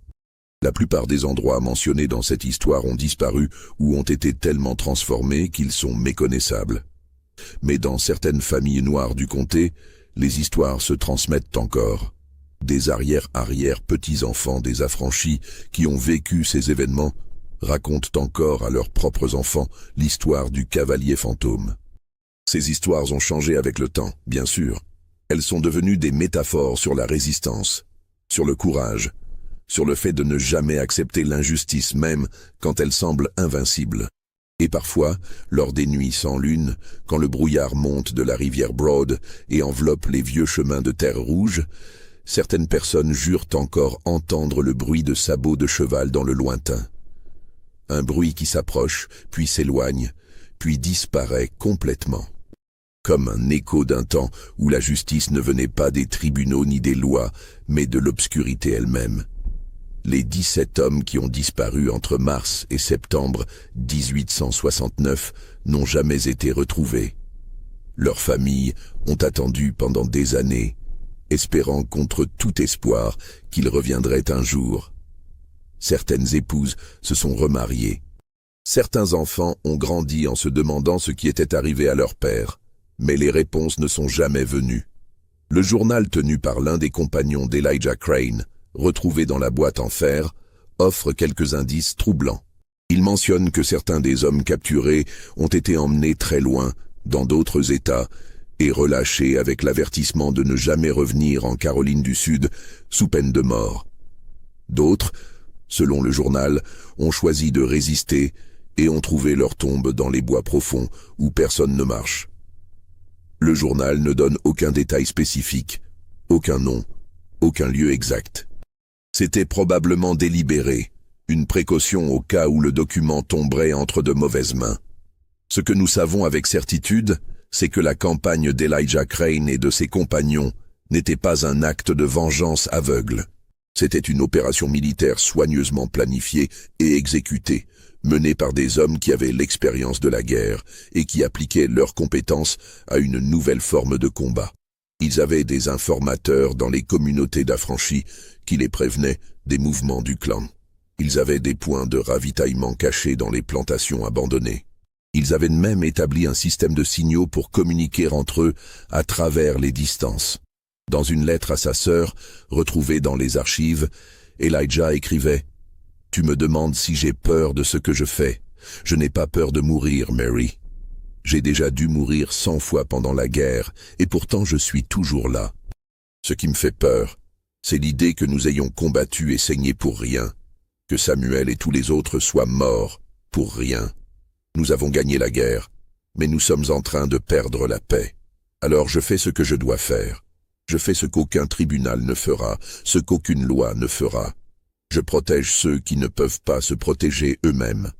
La plupart des endroits mentionnés dans cette histoire ont disparu ou ont été tellement transformés qu'ils sont méconnaissables. Mais dans certaines familles noires du comté, les histoires se transmettent encore. Des arrière-petits-enfants des affranchis qui ont vécu ces événements racontent encore à leurs propres enfants l'histoire du cavalier fantôme. Ces histoires ont changé avec le temps, bien sûr. Elles sont devenues des métaphores sur la résistance, sur le courage, sur le fait de ne jamais accepter l'injustice même quand elle semble invincible. Et parfois, lors des nuits sans lune, quand le brouillard monte de la rivière Broad et enveloppe les vieux chemins de terre rouge, certaines personnes jurent encore entendre le bruit de sabots de cheval dans le lointain. Un bruit qui s'approche, puis s'éloigne, puis disparaît complètement. Comme un écho d'un temps où la justice ne venait pas des tribunaux ni des lois, mais de l'obscurité elle-même. Les 17 hommes qui ont disparu entre mars et septembre 1869 n'ont jamais été retrouvés. Leurs familles ont attendu pendant des années, espérant contre tout espoir qu'ils reviendraient un jour. Certaines épouses se sont remariées. Certains enfants ont grandi en se demandant ce qui était arrivé à leur père, mais les réponses ne sont jamais venues. Le journal tenu par l'un des compagnons d'Elijah Crane, retrouvé dans la boîte en fer, offre quelques indices troublants. Il mentionne que certains des hommes capturés ont été emmenés très loin, dans d'autres États, et relâchés avec l'avertissement de ne jamais revenir en Caroline du Sud sous peine de mort. D'autres, selon le journal, ont choisi de résister et ont trouvé leur tombe dans les bois profonds où personne ne marche. Le journal ne donne aucun détail spécifique, aucun nom, aucun lieu exact. C'était probablement délibéré, une précaution au cas où le document tomberait entre de mauvaises mains. Ce que nous savons avec certitude, c'est que la campagne d'Elijah Crane et de ses compagnons n'était pas un acte de vengeance aveugle. C'était une opération militaire soigneusement planifiée et exécutée, menée par des hommes qui avaient l'expérience de la guerre et qui appliquaient leurs compétences à une nouvelle forme de combat. Ils avaient des informateurs dans les communautés d'affranchis qui les prévenaient des mouvements du clan. Ils avaient des points de ravitaillement cachés dans les plantations abandonnées. Ils avaient même établi un système de signaux pour communiquer entre eux à travers les distances. Dans une lettre à sa sœur, retrouvée dans les archives, Elijah écrivait « Tu me demandes si j'ai peur de ce que je fais. Je n'ai pas peur de mourir, Mary. J'ai déjà dû mourir 100 fois pendant la guerre, et pourtant je suis toujours là. Ce qui me fait peur, c'est l'idée que nous ayons combattu et saigné pour rien, que Samuel et tous les autres soient morts pour rien. Nous avons gagné la guerre, mais nous sommes en train de perdre la paix. Alors je fais ce que je dois faire. Je fais ce qu'aucun tribunal ne fera, ce qu'aucune loi ne fera. Je protège ceux qui ne peuvent pas se protéger eux-mêmes.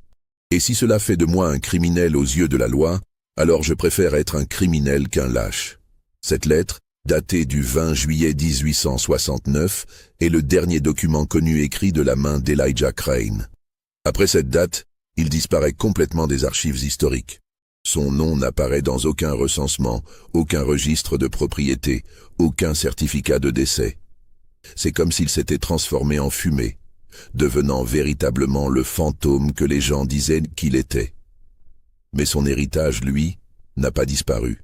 Et si cela fait de moi un criminel aux yeux de la loi, alors je préfère être un criminel qu'un lâche. » Cette lettre, datée du 20 juillet 1869, est le dernier document connu écrit de la main d'Elijah Crane. Après cette date, il disparaît complètement des archives historiques. Son nom n'apparaît dans aucun recensement, aucun registre de propriété, aucun certificat de décès. C'est comme s'il s'était transformé en fumée, devenant véritablement le fantôme que les gens disaient qu'il était. Mais son héritage, lui, n'a pas disparu.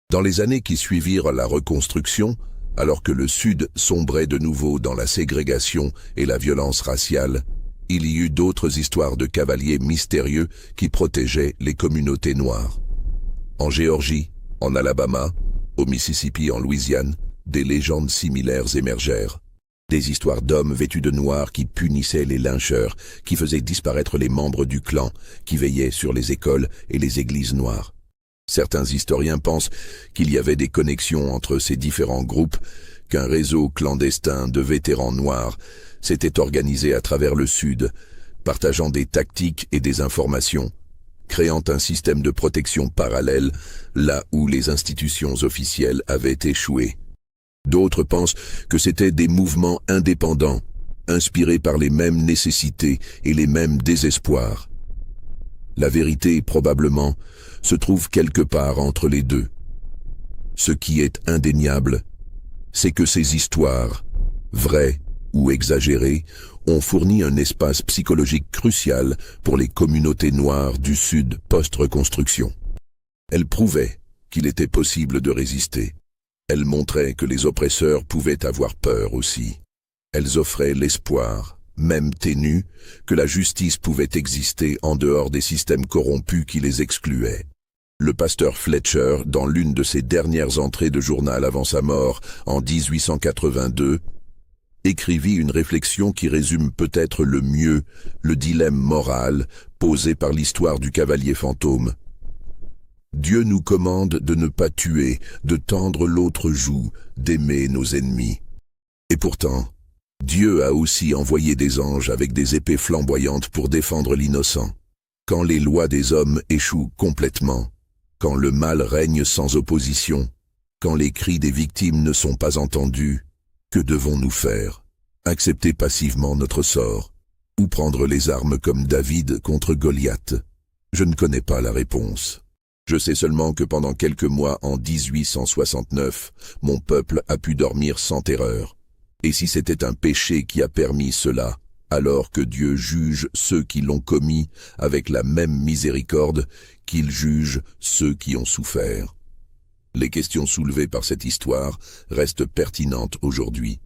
Dans les années qui suivirent la reconstruction, alors que le Sud sombrait de nouveau dans la ségrégation et la violence raciale, il y eut d'autres histoires de cavaliers mystérieux qui protégeaient les communautés noires. En Géorgie, en Alabama, au Mississippi, en Louisiane, des légendes similaires émergèrent. Des histoires d'hommes vêtus de noir qui punissaient les lyncheurs, qui faisaient disparaître les membres du clan, qui veillaient sur les écoles et les églises noires. Certains historiens pensent qu'il y avait des connexions entre ces différents groupes, qu'un réseau clandestin de vétérans noirs s'était organisé à travers le Sud, partageant des tactiques et des informations, créant un système de protection parallèle là où les institutions officielles avaient échoué. D'autres pensent que c'étaient des mouvements indépendants, inspirés par les mêmes nécessités et les mêmes désespoirs. La vérité, probablement, se trouve quelque part entre les deux. Ce qui est indéniable, c'est que ces histoires, vraies ou exagérées, ont fourni un espace psychologique crucial pour les communautés noires du Sud post-reconstruction. Elles prouvaient qu'il était possible de résister. Elles montraient que les oppresseurs pouvaient avoir peur aussi. Elles offraient l'espoir, même ténu, que la justice pouvait exister en dehors des systèmes corrompus qui les excluaient. Le pasteur Fletcher, dans l'une de ses dernières entrées de journal avant sa mort, en 1882, écrivit une réflexion qui résume peut-être le mieux le dilemme moral posé par l'histoire du cavalier fantôme. Dieu nous commande de ne pas tuer, de tendre l'autre joue, d'aimer nos ennemis. Et pourtant, Dieu a aussi envoyé des anges avec des épées flamboyantes pour défendre l'innocent. Quand les lois des hommes échouent complètement, quand le mal règne sans opposition, quand les cris des victimes ne sont pas entendus, que devons-nous faire? Accepter passivement notre sort? Ou prendre les armes comme David contre Goliath? Je ne connais pas la réponse. Je sais seulement que pendant quelques mois en 1869, mon peuple a pu dormir sans terreur. Et si c'était un péché qui a permis cela, alors que Dieu juge ceux qui l'ont commis avec la même miséricorde qu'il juge ceux qui ont souffert. Les questions soulevées par cette histoire restent pertinentes aujourd'hui.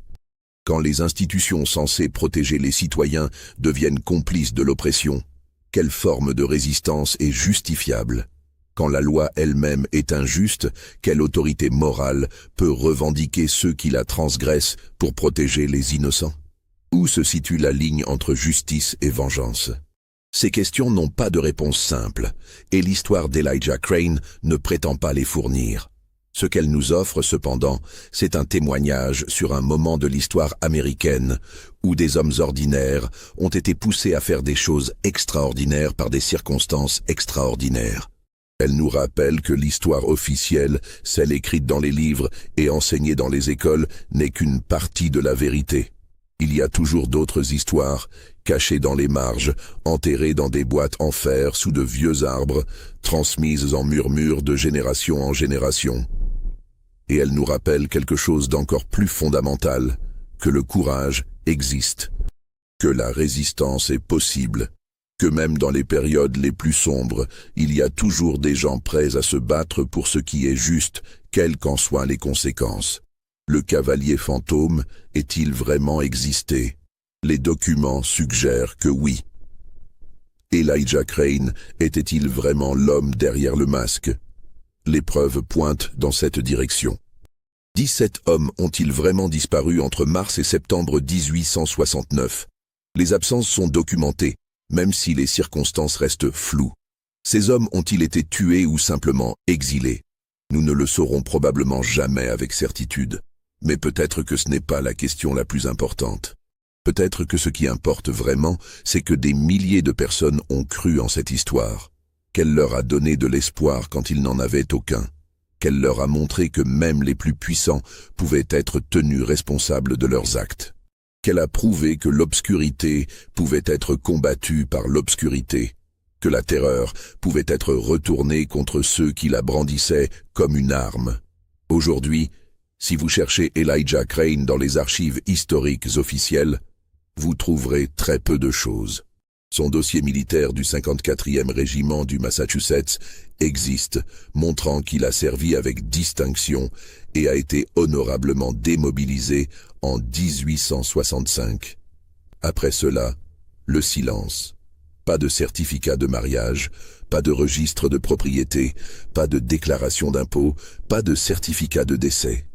Quand les institutions censées protéger les citoyens deviennent complices de l'oppression, quelle forme de résistance est justifiable? Quand la loi elle-même est injuste, quelle autorité morale peut revendiquer ceux qui la transgressent pour protéger les innocents? Où se situe la ligne entre justice et vengeance? Ces questions n'ont pas de réponse simple, et l'histoire d'Elijah Crane ne prétend pas les fournir. Ce qu'elle nous offre, cependant, c'est un témoignage sur un moment de l'histoire américaine où des hommes ordinaires ont été poussés à faire des choses extraordinaires par des circonstances extraordinaires. Elle nous rappelle que l'histoire officielle, celle écrite dans les livres et enseignée dans les écoles, n'est qu'une partie de la vérité. Il y a toujours d'autres histoires, cachées dans les marges, enterrées dans des boîtes en fer sous de vieux arbres, transmises en murmures de génération en génération. Et elles nous rappellent quelque chose d'encore plus fondamental, que le courage existe, que la résistance est possible, que même dans les périodes les plus sombres, il y a toujours des gens prêts à se battre pour ce qui est juste, quelles qu'en soient les conséquences. Le cavalier fantôme est-il vraiment existé? Les documents suggèrent que oui. Elijah Crane était-il vraiment l'homme derrière le masque? Les preuves pointent dans cette direction. 17 hommes ont-ils vraiment disparu entre mars et septembre 1869? Les absences sont documentées, même si les circonstances restent floues. Ces hommes ont-ils été tués ou simplement exilés? Nous ne le saurons probablement jamais avec certitude. Mais peut-être que ce n'est pas la question la plus importante. Peut-être que ce qui importe vraiment, c'est que des milliers de personnes ont cru en cette histoire, qu'elle leur a donné de l'espoir quand ils n'en avaient aucun, qu'elle leur a montré que même les plus puissants pouvaient être tenus responsables de leurs actes, qu'elle a prouvé que l'obscurité pouvait être combattue par l'obscurité, que la terreur pouvait être retournée contre ceux qui la brandissaient comme une arme. Aujourd'hui, si vous cherchez Elijah Crane dans les archives historiques officielles, vous trouverez très peu de choses. Son dossier militaire du 54e régiment du Massachusetts existe, montrant qu'il a servi avec distinction et a été honorablement démobilisé en 1865. Après cela, le silence. Pas de certificat de mariage, pas de registre de propriété, pas de déclaration d'impôt, pas de certificat de décès.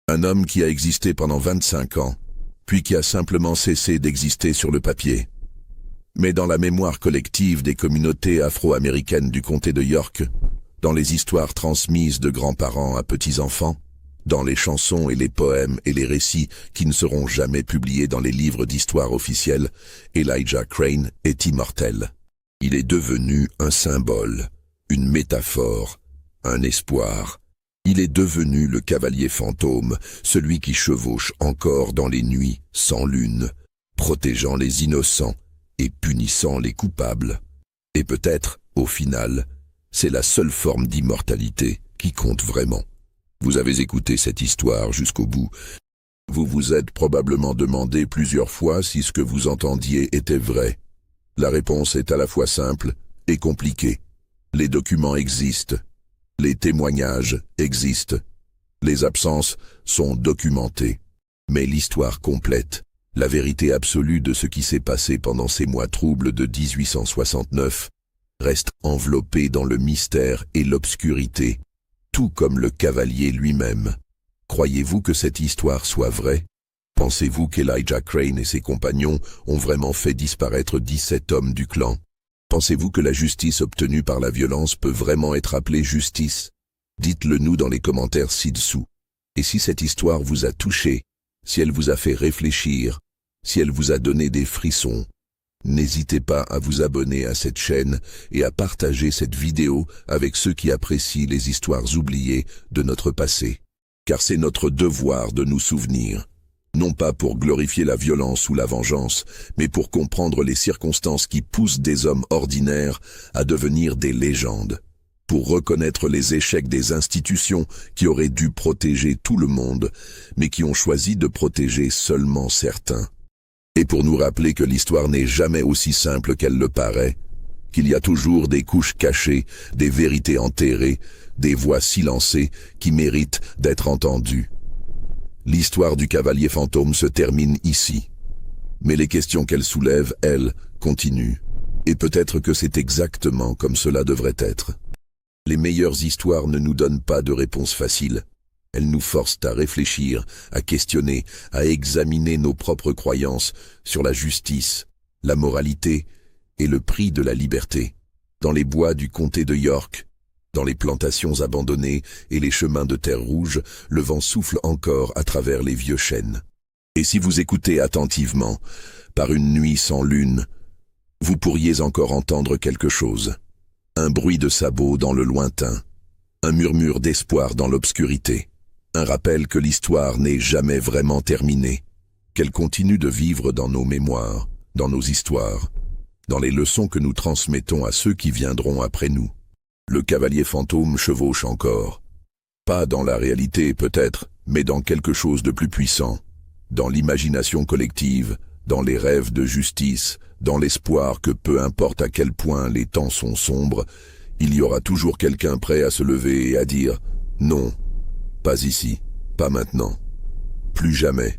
Un homme qui a existé pendant 25 ans, puis qui a simplement cessé d'exister sur le papier. Mais dans la mémoire collective des communautés afro-américaines du comté de York, dans les histoires transmises de grands-parents à petits-enfants, dans les chansons et les poèmes et les récits qui ne seront jamais publiés dans les livres d'histoire officiels, Elijah Crane est immortel. Il est devenu un symbole, une métaphore, un espoir. Il est devenu le cavalier fantôme, celui qui chevauche encore dans les nuits sans lune, protégeant les innocents et punissant les coupables. Et peut-être, au final, c'est la seule forme d'immortalité qui compte vraiment. Vous avez écouté cette histoire jusqu'au bout. Vous vous êtes probablement demandé plusieurs fois si ce que vous entendiez était vrai. La réponse est à la fois simple et compliquée. Les documents existent. Les témoignages existent. Les absences sont documentées. Mais l'histoire complète, la vérité absolue de ce qui s'est passé pendant ces mois troubles de 1869, reste enveloppée dans le mystère et l'obscurité, tout comme le cavalier lui-même. Croyez-vous que cette histoire soit vraie? Pensez-vous qu'Elijah Crane et ses compagnons ont vraiment fait disparaître 17 hommes du clan? Pensez-vous que la justice obtenue par la violence peut vraiment être appelée justice? Dites-le nous dans les commentaires ci-dessous. Et si cette histoire vous a touché, si elle vous a fait réfléchir, si elle vous a donné des frissons, n'hésitez pas à vous abonner à cette chaîne et à partager cette vidéo avec ceux qui apprécient les histoires oubliées de notre passé. Car c'est notre devoir de nous souvenir. Non pas pour glorifier la violence ou la vengeance, mais pour comprendre les circonstances qui poussent des hommes ordinaires à devenir des légendes, pour reconnaître les échecs des institutions qui auraient dû protéger tout le monde, mais qui ont choisi de protéger seulement certains. Et pour nous rappeler que l'histoire n'est jamais aussi simple qu'elle le paraît, qu'il y a toujours des couches cachées, des vérités enterrées, des voix silencées qui méritent d'être entendues. L'histoire du cavalier fantôme se termine ici. Mais les questions qu'elle soulève, elles, continuent. Et peut-être que c'est exactement comme cela devrait être. Les meilleures histoires ne nous donnent pas de réponse facile. Elles nous forcent à réfléchir, à questionner, à examiner nos propres croyances sur la justice, la moralité et le prix de la liberté. Dans les bois du comté de York, dans les plantations abandonnées et les chemins de terre rouge, le vent souffle encore à travers les vieux chênes. Et si vous écoutez attentivement, par une nuit sans lune, vous pourriez encore entendre quelque chose. Un bruit de sabots dans le lointain, un murmure d'espoir dans l'obscurité, un rappel que l'histoire n'est jamais vraiment terminée. qu'elle continue de vivre dans nos mémoires, dans nos histoires, dans les leçons que nous transmettons à ceux qui viendront après nous. Le cavalier fantôme chevauche encore. Pas dans la réalité peut-être, mais dans quelque chose de plus puissant, dans l'imagination collective, dans les rêves de justice, dans l'espoir que peu importe à quel point les temps sont sombres, il y aura toujours quelqu'un prêt à se lever et à dire « Non, pas ici, pas maintenant, plus jamais ».